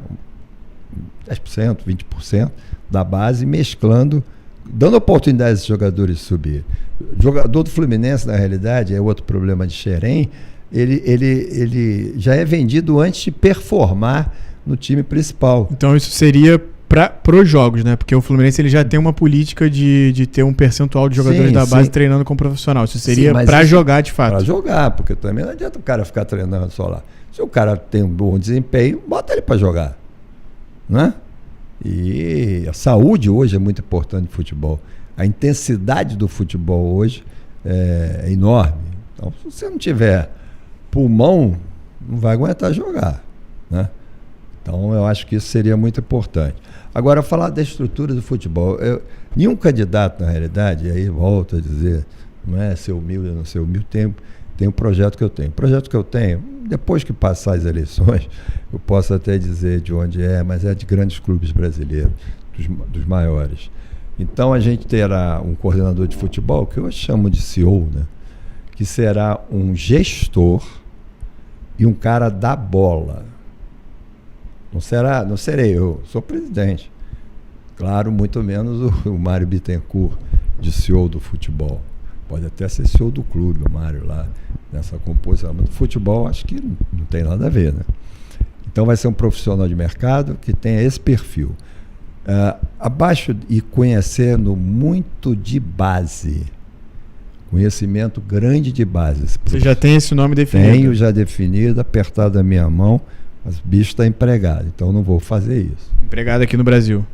10%, 20% da base, mesclando, dando oportunidade a esses jogadores de subir. O jogador do Fluminense, na realidade, é outro problema de Xerém, ele já é vendido antes de performar no time principal. Então isso seria para os jogos, né? Porque o Fluminense ele já tem uma política de ter um percentual de jogadores da base treinando como profissional. Isso seria para jogar de fato. Para jogar, porque também não adianta o cara ficar treinando só lá. Se o cara tem um bom desempenho, bota ele para jogar, né? E a saúde hoje é muito importante no futebol. A intensidade do futebol hoje é enorme. Então, se você não tiver pulmão, não vai aguentar jogar, né? Então, eu acho que isso seria muito importante. Agora, falar da estrutura do futebol. Nenhum candidato, na realidade, e aí volto a dizer, não é ser humilde ou não ser humilde, tem um projeto que eu tenho. O projeto que eu tenho, depois que passar as eleições, eu posso até dizer de onde é, mas é de grandes clubes brasileiros, dos maiores. Então, a gente terá um coordenador de futebol, que eu chamo de CEO, né? Que será um gestor e um cara da bola. Não serei eu, sou presidente. Claro, muito menos o Mário Bittencourt, de CEO do futebol. Pode até ser CEO do clube, o Mário lá, nessa composição. Mas do futebol, acho que não tem nada a ver, né? Então vai ser um profissional de mercado que tenha esse perfil. Abaixo e conhecendo muito de base. Conhecimento grande de base. Você já tem esse nome definido? Tenho já definido, apertado a minha mão. Mas o bicho está empregado, então não vou fazer isso. Empregado aqui no Brasil?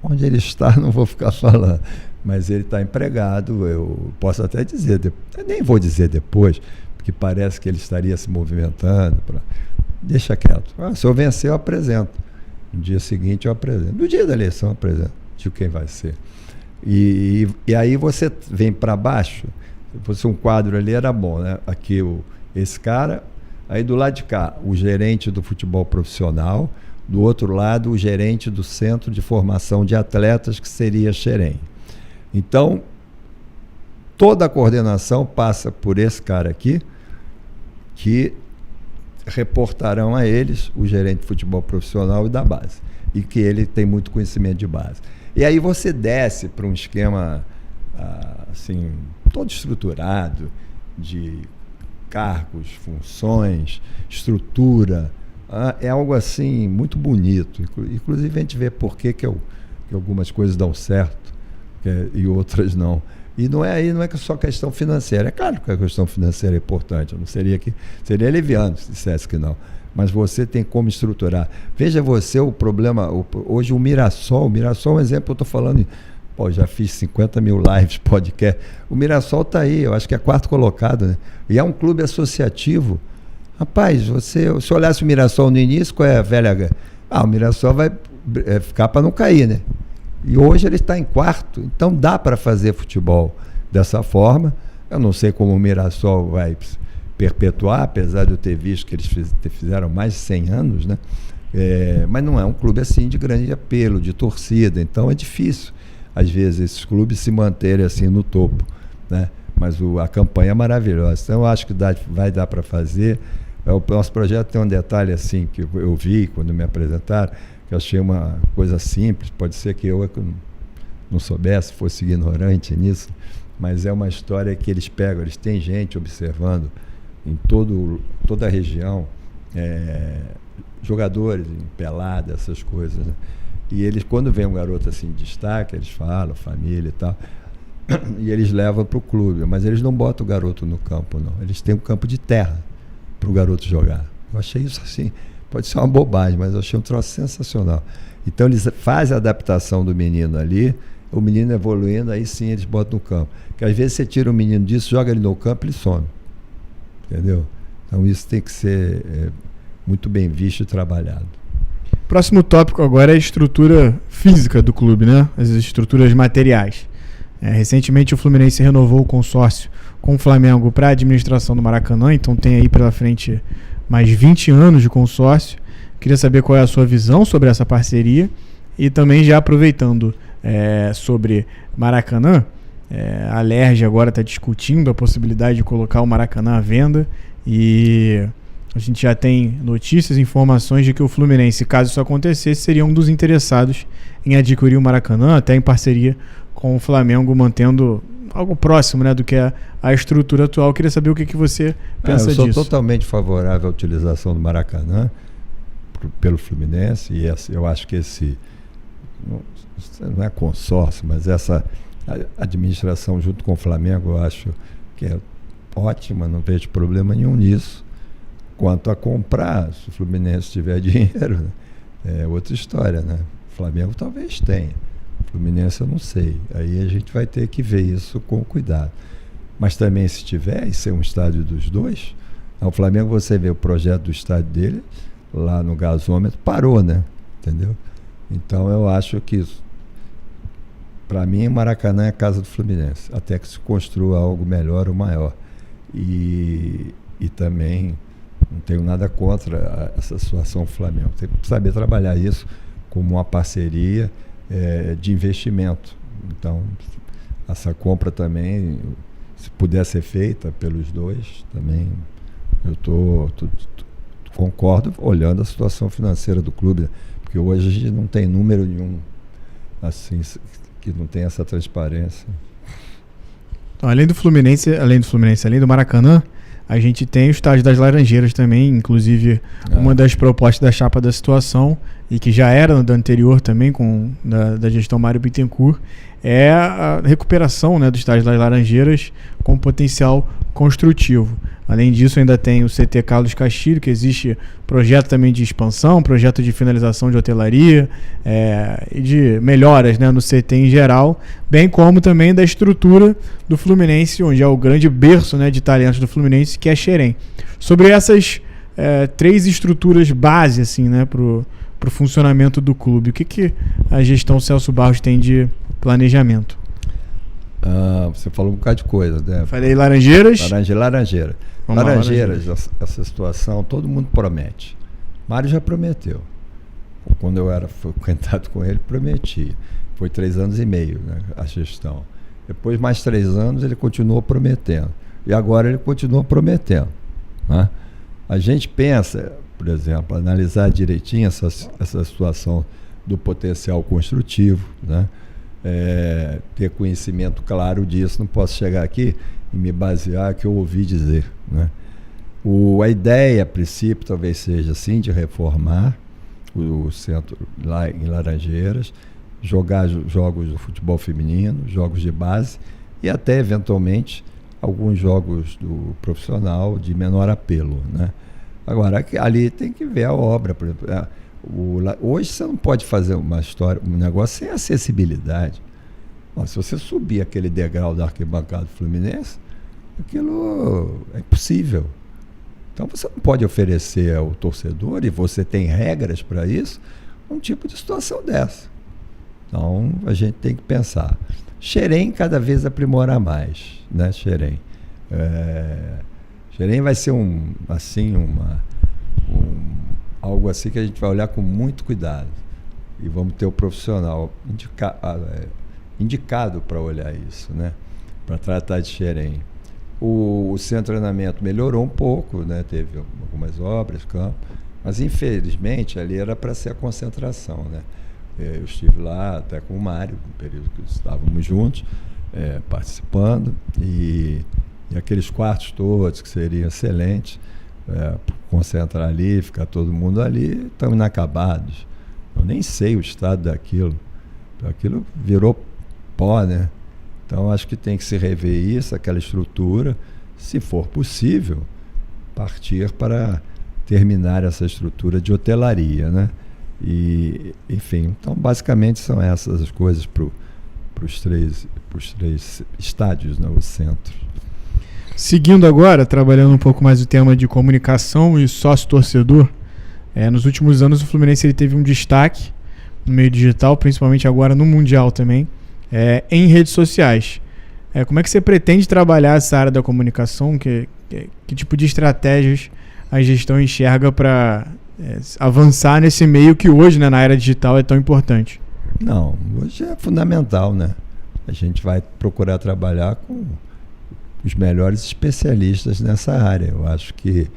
Onde ele está, não vou ficar falando. Mas ele está empregado, eu posso até dizer, eu nem vou dizer depois, porque parece que ele estaria se movimentando. Deixa quieto. Se eu vencer, eu apresento. No dia seguinte, eu apresento. No dia da eleição, eu apresento. Digo quem vai ser. E aí você vem para baixo. Se fosse um quadro ali, era bom, né? Aqui esse cara. Aí do lado de cá, o gerente do futebol profissional, do outro lado, o gerente do centro de formação de atletas, que seria Xerém. Então, toda a coordenação passa por esse cara aqui, que reportarão a eles o gerente de futebol profissional e da base, e que ele tem muito conhecimento de base. E aí você desce para um esquema assim, todo estruturado, de cargos, funções, estrutura, é algo assim muito bonito. Inclusive a gente vê por que algumas coisas dão certo e outras não. E não é só questão financeira. É claro que a questão financeira é importante. Eu não seria leviano se dissesse que não. Mas você tem como estruturar. Veja você o problema. Hoje o Mirassol é um exemplo, eu estou falando. Já fiz 50 mil lives, podcast. O Mirassol está aí, eu acho que é quarto colocado, né? E é um clube associativo. Rapaz, se olhasse o Mirassol no início, qual é a velha... o Mirassol vai ficar para não cair, né? E hoje ele está em quarto, então dá para fazer futebol dessa forma. Eu não sei como o Mirassol vai perpetuar, apesar de eu ter visto que eles fizeram mais de 100 anos, né? Mas não é um clube assim de grande apelo, de torcida, então é difícil às vezes esses clubes se manterem assim no topo, né? Mas a campanha é maravilhosa, então eu acho que vai dar para fazer. O nosso projeto tem um detalhe assim que eu vi quando me apresentaram, que eu achei uma coisa simples, pode ser que eu não soubesse, fosse ignorante nisso, mas é uma história que eles têm gente observando em toda a região, jogadores em pelada, essas coisas, né? E eles, quando vem um garoto assim de destaque, eles falam, família e tal, e eles levam para o clube, mas eles não botam o garoto no campo, não. Eles têm um campo de terra para o garoto jogar. Eu achei isso assim, pode ser uma bobagem, mas eu achei um troço sensacional. Então eles fazem a adaptação do menino ali, o menino evoluindo, aí sim eles botam no campo. Porque às vezes você tira o menino disso, joga ele no campo, ele some. Entendeu? Então isso tem que ser muito bem visto e trabalhado. Próximo tópico agora é a estrutura física do clube, né? As estruturas materiais. Recentemente o Fluminense renovou o consórcio com o Flamengo para a administração do Maracanã, então tem aí pela frente mais 20 anos de consórcio. Queria saber qual é a sua visão sobre essa parceria e também já aproveitando sobre Maracanã, a Alerj agora está discutindo a possibilidade de colocar o Maracanã à venda e a gente já tem notícias e informações de que o Fluminense, caso isso acontecesse, seria um dos interessados em adquirir o Maracanã, até em parceria com o Flamengo, mantendo algo próximo, né, do que é a estrutura atual. Eu queria saber o que você pensa disso. Eu sou totalmente favorável à utilização do Maracanã pelo Fluminense e eu acho que esse não é consórcio, mas essa administração junto com o Flamengo eu acho que é ótima, não vejo problema nenhum nisso. Quanto a comprar, se o Fluminense tiver dinheiro, é outra história, né? O Flamengo talvez tenha, o Fluminense eu não sei. Aí a gente vai ter que ver isso com cuidado. Mas também se tiver, e ser um estádio dos dois, o Flamengo, você vê o projeto do estádio dele, lá no gasômetro, parou, né? Entendeu? Então eu acho que para mim o Maracanã é a casa do Fluminense, até que se construa algo melhor ou maior. E também não tenho nada contra essa situação do Flamengo. Tem que saber trabalhar isso como uma parceria de investimento. Então, essa compra também, se puder ser feita pelos dois, também eu concordo, olhando a situação financeira do clube, porque hoje a gente não tem número nenhum assim que não tem essa transparência. Então, além do Fluminense, além do Maracanã, a gente tem o estádio das Laranjeiras também, inclusive uma das propostas da chapa da situação, e que já era da anterior também, da gestão Mário Bittencourt, é a recuperação, né, do estádio das Laranjeiras com potencial construtivo. Além disso, ainda tem o CT Carlos Castilho, que existe projeto também de expansão, projeto de finalização de hotelaria e de melhoras, né, no CT em geral, bem como também da estrutura do Fluminense, onde é o grande berço, né, de talentos do Fluminense, que é Xerém. Sobre essas 3 estruturas base assim, né, para o funcionamento do clube, o que a gestão Celso Barros tem de planejamento? Você falou um bocado de coisa, né? Falei Laranjeiras. Laranjeiras, essa situação, todo mundo promete. Mário já prometeu. Quando eu era frequentado com ele, prometia. Foi 3 anos e meio, né, a gestão. Depois, mais 3 anos, ele continuou prometendo. E agora ele continua prometendo, né? A gente pensa, por exemplo, analisar direitinho essa situação do potencial construtivo, né? Ter conhecimento claro disso. Não posso chegar aqui e me basear que eu ouvi dizer, né? A ideia, a princípio, talvez seja assim, de reformar o centro lá em Laranjeiras, jogar jogos do futebol feminino, jogos de base e até, eventualmente, alguns jogos do profissional de menor apelo, né? Agora, ali tem que ver a obra. Por exemplo, hoje você não pode fazer um negócio sem acessibilidade. Se você subir aquele degrau da arquibancada do Fluminense, aquilo é impossível. Então você não pode oferecer ao torcedor, e você tem regras para isso, um tipo de situação dessa. Então a gente tem que pensar. Xerém cada vez aprimorar mais, né? Xerém vai ser algo assim que a gente vai olhar com muito cuidado. E vamos ter o profissional indicado para olhar isso, né? Para tratar de Xerém. O centro de treinamento melhorou um pouco, né? Teve algumas obras, campo, mas infelizmente ali era para ser a concentração, né? Eu estive lá até com o Mário, no período que estávamos juntos, participando, e aqueles quartos todos que seriam excelentes, concentrar ali, ficar todo mundo ali, estão inacabados. Eu nem sei o estado daquilo. Aquilo virou pó, né? Então acho que tem que se rever isso, aquela estrutura, se for possível, partir para terminar essa estrutura de hotelaria, né? E, enfim, então basicamente são essas as coisas para os três estádios, né, os centros. Seguindo agora, trabalhando um pouco mais o tema de comunicação e sócio-torcedor, nos últimos anos o Fluminense ele teve um destaque no meio digital, principalmente agora no Mundial também, em redes sociais. Como é que você pretende trabalhar essa área da comunicação? Que tipo de estratégias a gestão enxerga para avançar nesse meio que hoje, né, na era digital, é tão importante? Não, hoje é fundamental, né? A gente vai procurar trabalhar com os melhores especialistas nessa área. Eu acho que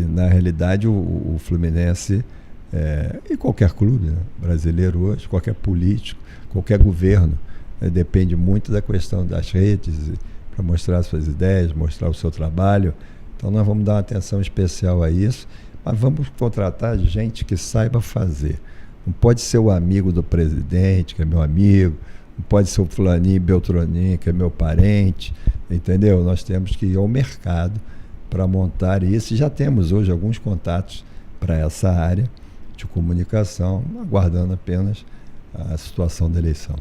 na realidade, o Fluminense, e qualquer clube, né, brasileiro hoje, qualquer político, qualquer governo, depende muito da questão das redes, para mostrar suas ideias, mostrar o seu trabalho. Então nós vamos dar uma atenção especial a isso, mas vamos contratar gente que saiba fazer. Não pode ser o amigo do presidente, que é meu amigo, não pode ser o fulaninho, beltraninho, que é meu parente, entendeu? Nós temos que ir ao mercado para montar isso, e já temos hoje alguns contatos para essa área de comunicação, aguardando apenas a situação da eleição.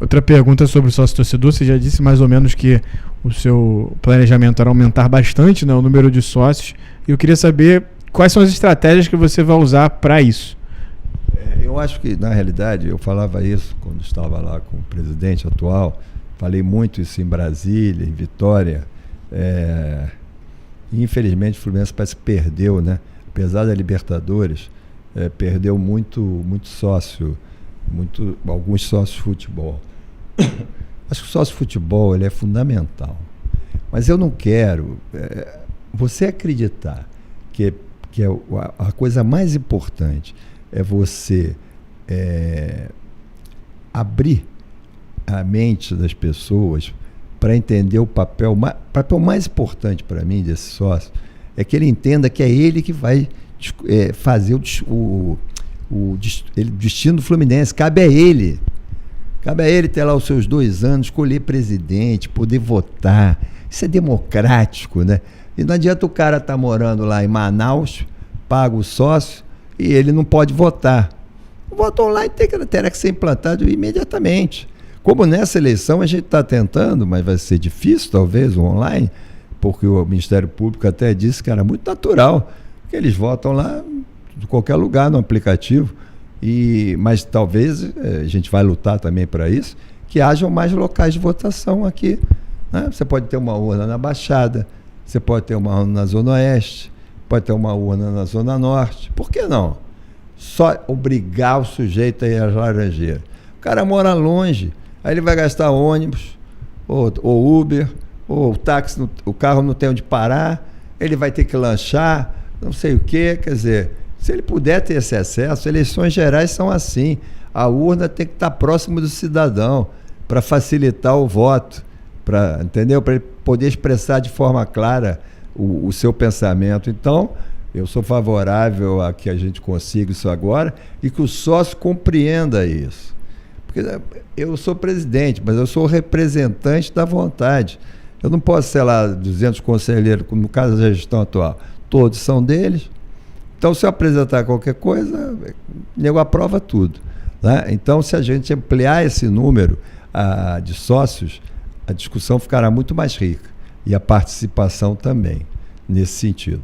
Outra pergunta sobre o sócio-torcedor. Você já disse mais ou menos que o seu planejamento era aumentar bastante, né, o número de sócios. E eu queria saber quais são as estratégias que você vai usar para isso. Eu acho que, na realidade, eu falava isso quando estava lá com o presidente atual, falei muito isso em Brasília, em Vitória. Infelizmente, o Fluminense parece que perdeu, né? Apesar da Libertadores, perdeu muito sócio, alguns sócios de futebol. Acho que o sócio de futebol ele é fundamental. Mas eu não quero você acreditar que a coisa mais importante é você abrir a mente das pessoas para entender o papel mais importante para mim desse sócio, é que ele entenda que é ele que vai fazer o destino do Fluminense. Cabe a ele ter lá os seus 2 anos, escolher presidente, poder votar. Isso é democrático, né? E não adianta o cara estar morando lá em Manaus, paga o sócio e ele não pode votar. O voto online terá que ser implantado imediatamente. Como nessa eleição a gente está tentando, mas vai ser difícil talvez o online, porque o Ministério Público até disse que era muito natural, que eles votam lá de qualquer lugar no aplicativo. Mas talvez a gente vai lutar também para isso, que hajam mais locais de votação aqui, né? Você pode ter uma urna na Baixada, você pode ter uma urna na Zona Oeste, pode ter uma urna na Zona Norte. Por que não? Só obrigar o sujeito a ir às Laranjeiras. O cara mora longe, aí ele vai gastar ônibus, ou Uber, ou táxi, o carro não tem onde parar, ele vai ter que lanchar, não sei o quê. Quer dizer, se ele puder ter esse acesso, eleições gerais são assim. A urna tem que estar próximo do cidadão para facilitar o voto, entendeu? Para ele poder expressar de forma clara o seu pensamento. Então, eu sou favorável a que a gente consiga isso agora e que o sócio compreenda isso. Porque eu sou presidente, mas eu sou representante da vontade. Eu não posso ser lá 200 conselheiros, como no caso da gestão atual. Todos são deles. Então, se eu apresentar qualquer coisa, o nego aprova tudo, né? Então, se a gente ampliar esse número de sócios, a discussão ficará muito mais rica e a participação também, nesse sentido.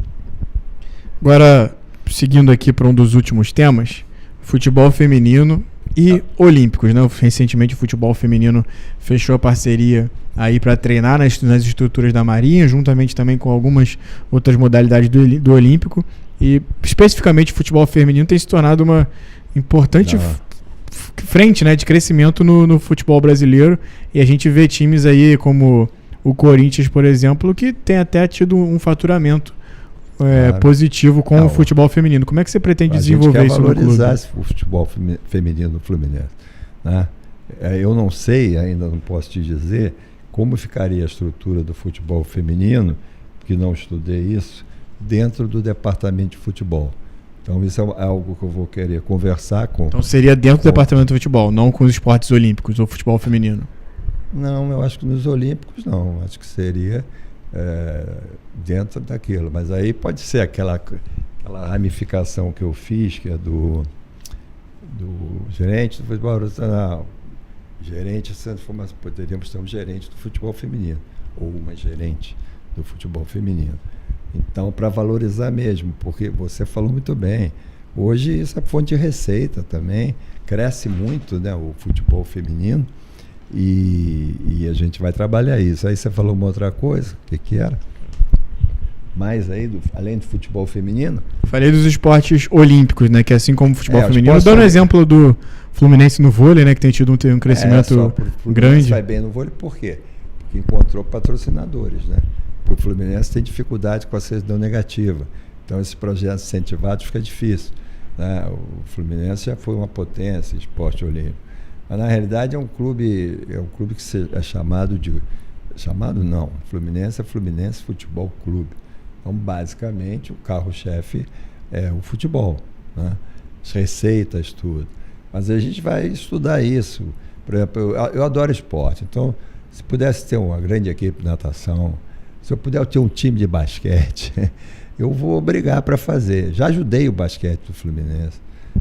Agora, seguindo aqui para um dos últimos temas, futebol feminino e olímpicos, né? Recentemente o futebol feminino fechou a parceria aí para treinar nas estruturas da Marinha, juntamente também com algumas outras modalidades do Olímpico. E especificamente o futebol feminino tem se tornado uma importante frente, né, de crescimento no futebol brasileiro. E a gente vê times aí como o Corinthians, por exemplo, que tem até tido um faturamento positivo com o futebol feminino. Como é que você pretende desenvolver isso no clube? Valorizar o futebol feminino do Fluminense, né? Eu não sei, ainda não posso te dizer como ficaria a estrutura do futebol feminino, porque não estudei isso, dentro do departamento de futebol. Então isso é algo que eu vou querer conversar com... Então seria dentro do departamento de futebol, não com os esportes olímpicos ou futebol feminino? Não, eu acho que nos olímpicos não. Acho que seria dentro daquilo. Mas aí pode ser aquela ramificação que eu fiz, que é do gerente do futebol profissional, gerente de centro de formação. Poderíamos ter um gerente do futebol feminino. ou uma gerente do futebol feminino. Então, para valorizar mesmo, porque você falou muito bem, hoje isso é fonte de receita também, cresce muito, né, o futebol feminino, e a gente vai trabalhar isso. Aí você falou uma outra coisa, o que era? Mais aí, além do futebol feminino? Falei dos esportes olímpicos, né? Que assim como o futebol feminino. Dando exemplo do Fluminense no vôlei, né? Que tem tido um crescimento grande. Vai bem no vôlei, por quê? Porque encontrou patrocinadores, né? O Fluminense tem dificuldade com a certidão negativa. Então, esses projetos incentivados fica difícil, né? O Fluminense já foi uma potência, esporte olímpico. Mas, na realidade, é um clube que é chamado de... Chamado não. Fluminense é Fluminense Futebol Clube. Então, basicamente, o carro-chefe é o futebol, né? As receitas, tudo. Mas a gente vai estudar isso. Por exemplo, eu adoro esporte. Então, se pudesse ter uma grande equipe de natação, se eu puder ter um time de basquete, eu vou brigar para fazer. Já ajudei o basquete do Fluminense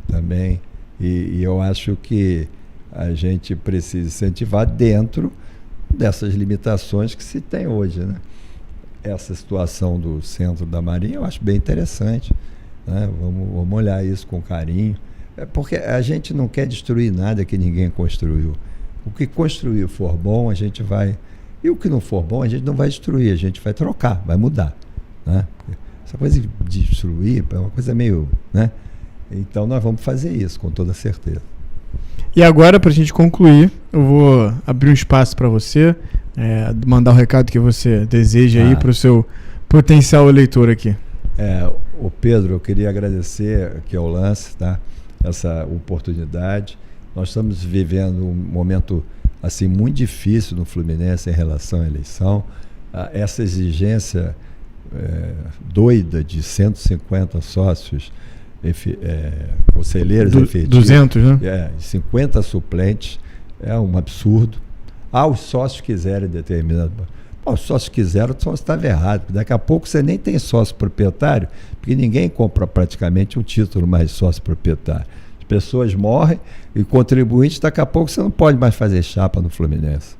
também. E eu acho que a gente precisa incentivar dentro dessas limitações que se tem hoje, né? Essa situação do centro da Marinha eu acho bem interessante, né? Vamos olhar isso com carinho, porque a gente não quer destruir nada que ninguém construiu. O que construiu for bom, a gente vai... E o que não for bom, a gente não vai destruir, a gente vai trocar, vai mudar, né? Essa coisa de destruir é uma coisa meio... né? Então nós vamos fazer isso, com toda certeza. E agora, para a gente concluir, eu vou abrir um espaço para você, mandar o recado que você deseja aí para o seu potencial eleitor aqui. O Pedro, eu queria agradecer aqui ao Lance, tá? Essa oportunidade. Nós estamos vivendo um momento assim, muito difícil no Fluminense em relação à eleição. Essa exigência doida de 150 sócios, conselheiros efetivos, 200, né? 50 suplentes, é um absurdo. Os sócios quiserem determinado... os sócios quiseram, o sócio estava errado. Daqui a pouco você nem tem sócio proprietário, porque ninguém compra praticamente um título mais sócio proprietário. As pessoas morrem e contribuinte, daqui a pouco você não pode mais fazer chapa no Fluminense.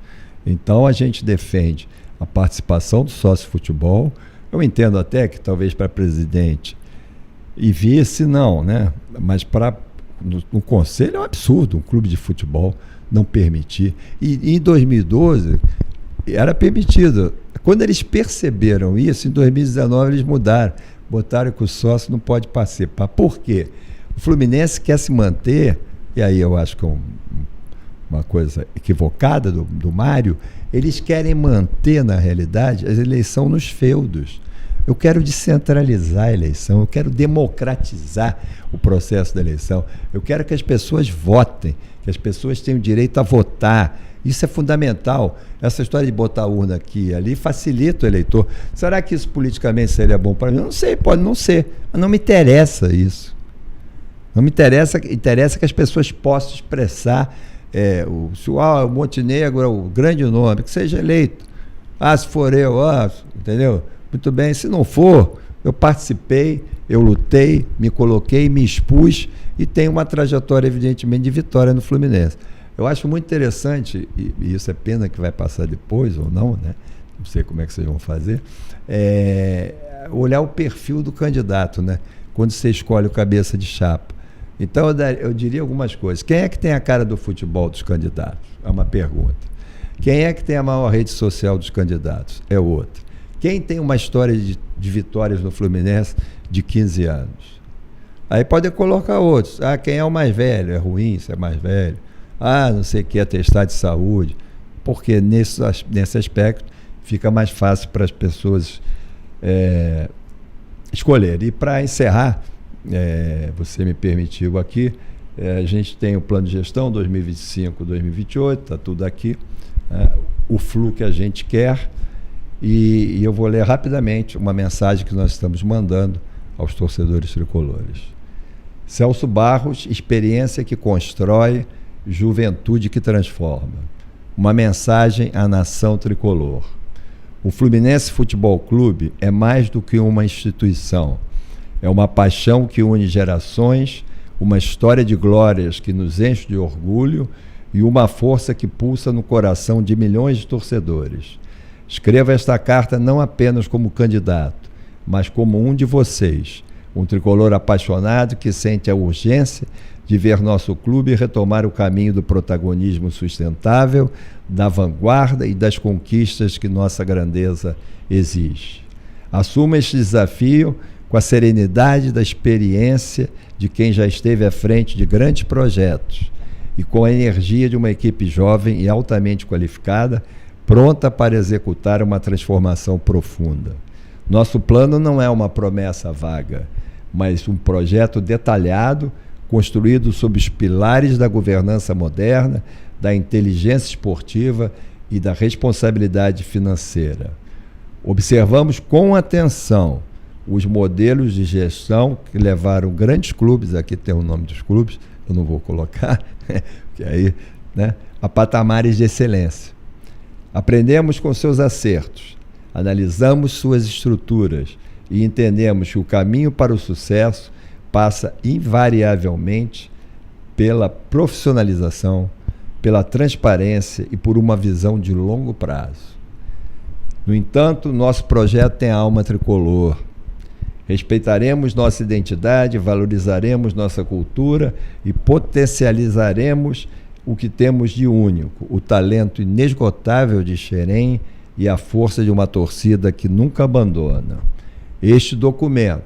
Então a gente defende a participação do sócio futebol. Eu entendo até que talvez para presidente e vice não, né? Mas no conselho é um absurdo um clube de futebol não permitir. E em 2012 era permitido. Quando eles perceberam isso, em 2019 eles mudaram, botaram que o sócio não pode participar. Por quê? O Fluminense quer se manter, e aí eu acho que é uma coisa equivocada do Mário, eles querem manter, na realidade, a eleição nos feudos. Eu quero descentralizar a eleição, eu quero democratizar o processo da eleição, eu quero que as pessoas votem, que as pessoas tenham direito a votar. Isso é fundamental. Essa história de botar a urna aqui e ali facilita o eleitor. Será que isso politicamente seria bom para mim? Eu não sei, pode não ser, mas não me interessa isso. Não me interessa que as pessoas possam expressar se o Montenegro é o grande nome, que seja eleito. Se for eu, entendeu? Muito bem, se não for, eu participei, eu lutei, me coloquei, me expus e tenho uma trajetória, evidentemente, de vitória no Fluminense. Eu acho muito interessante, e isso é pena que vai passar depois ou não, né? Não sei como é que vocês vão fazer, olhar o perfil do candidato, né? Quando você escolhe o cabeça de chapa. Então, eu diria algumas coisas. Quem é que tem a cara do futebol dos candidatos? É uma pergunta. Quem é que tem a maior rede social dos candidatos? É outra. Quem tem uma história de vitórias no Fluminense de 15 anos? Aí pode colocar outros. Quem é o mais velho? É ruim ser mais velho. Não sei o que, atestado de saúde. Porque nesse aspecto fica mais fácil para as pessoas escolherem. E para encerrar, você me permitiu aqui, a gente tem o plano de gestão 2025-2028, está tudo aqui, o flu que a gente quer, e eu vou ler rapidamente uma mensagem que nós estamos mandando aos torcedores tricolores. Celso Barros, experiência que constrói, juventude que transforma. Uma mensagem à nação tricolor. O Fluminense Futebol Clube é mais do que uma instituição. É uma paixão que une gerações, uma história de glórias que nos enche de orgulho e uma força que pulsa no coração de milhões de torcedores. Escreva esta carta não apenas como candidato, mas como um de vocês, um tricolor apaixonado que sente a urgência de ver nosso clube retomar o caminho do protagonismo sustentável, da vanguarda e das conquistas que nossa grandeza exige. Assuma este desafio com a serenidade da experiência de quem já esteve à frente de grandes projetos e com a energia de uma equipe jovem e altamente qualificada, pronta para executar uma transformação profunda. Nosso plano não é uma promessa vaga, mas um projeto detalhado, construído sob os pilares da governança moderna, da inteligência esportiva e da responsabilidade financeira. Observamos com atenção os modelos de gestão que levaram grandes clubes, aqui tem o nome dos clubes, eu não vou colocar, que aí, né, a patamares de excelência. Aprendemos com seus acertos, analisamos suas estruturas e entendemos que o caminho para o sucesso passa invariavelmente pela profissionalização, pela transparência e por uma visão de longo prazo. No entanto, nosso projeto tem alma tricolor. Respeitaremos nossa identidade, valorizaremos nossa cultura e potencializaremos o que temos de único, o talento inesgotável de Xerém e a força de uma torcida que nunca abandona. Este documento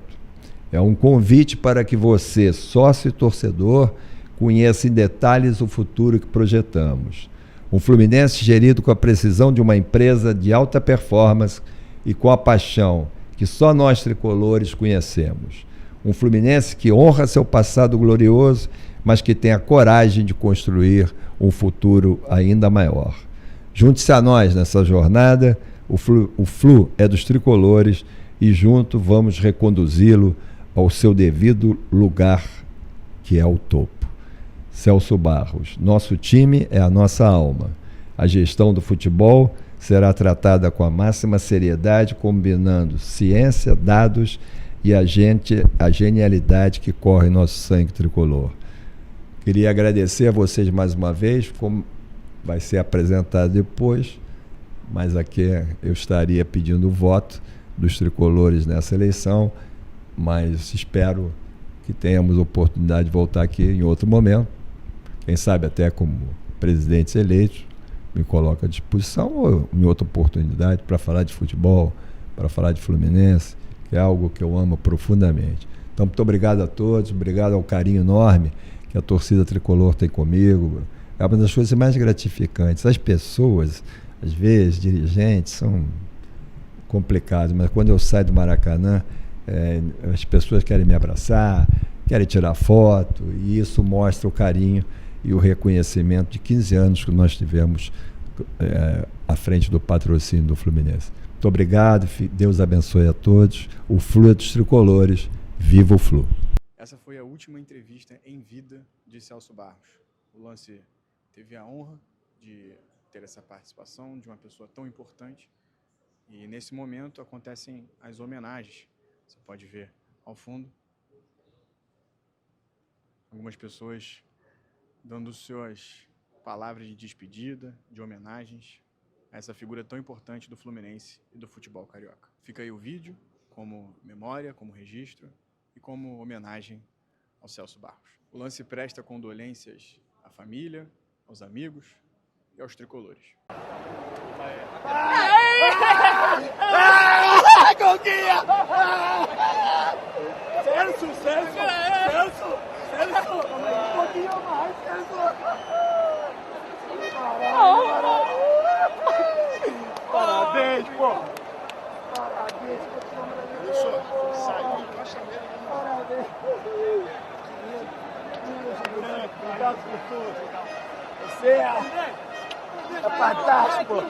é um convite para que você, sócio e torcedor, conheça em detalhes o futuro que projetamos. Um Fluminense gerido com a precisão de uma empresa de alta performance e com a paixão que só nós tricolores conhecemos. Um Fluminense que honra seu passado glorioso, mas que tem a coragem de construir um futuro ainda maior. Junte-se a nós nessa jornada, o Flu é dos tricolores e junto vamos reconduzi-lo ao seu devido lugar, que é o topo. Celso Barros, nosso time é a nossa alma. A gestão do futebol será tratada com a máxima seriedade, combinando ciência, dados e a genialidade que corre em nosso sangue tricolor. Queria agradecer a vocês mais uma vez, como vai ser apresentado depois, mas aqui eu estaria pedindo o voto dos tricolores nessa eleição, mas espero que tenhamos oportunidade de voltar aqui em outro momento, quem sabe até como presidentes eleitos, me coloco à disposição ou em outra oportunidade para falar de futebol, para falar de Fluminense, que é algo que eu amo profundamente. Então, muito obrigado a todos, obrigado ao carinho enorme que a torcida tricolor tem comigo. É uma das coisas mais gratificantes. As pessoas, às vezes, dirigentes, são complicados, mas quando eu saio do Maracanã, as pessoas querem me abraçar, querem tirar foto, e isso mostra o carinho e o reconhecimento de 15 anos que nós tivemos à frente do patrocínio do Fluminense. Muito obrigado, Deus abençoe a todos. O Flu é dos tricolores, viva o Flu. Essa foi a última entrevista em vida de Celso Barros. O Lance teve a honra de ter essa participação de uma pessoa tão importante e nesse momento acontecem as homenagens. Você pode ver ao fundo algumas pessoas dando suas palavras de despedida, de homenagens a essa figura tão importante do Fluminense e do futebol carioca. Fica aí o vídeo como memória, como registro e como homenagem ao Celso Barros. O Lance presta condolências à família, aos amigos e aos tricolores. Coquinha! Celso! Um pouquinho mais, Celso! Parabéns, pô! Parabéns, pô! Saiu de caixa mesmo. Parabéns! Obrigado por tudo! Você é fantástico!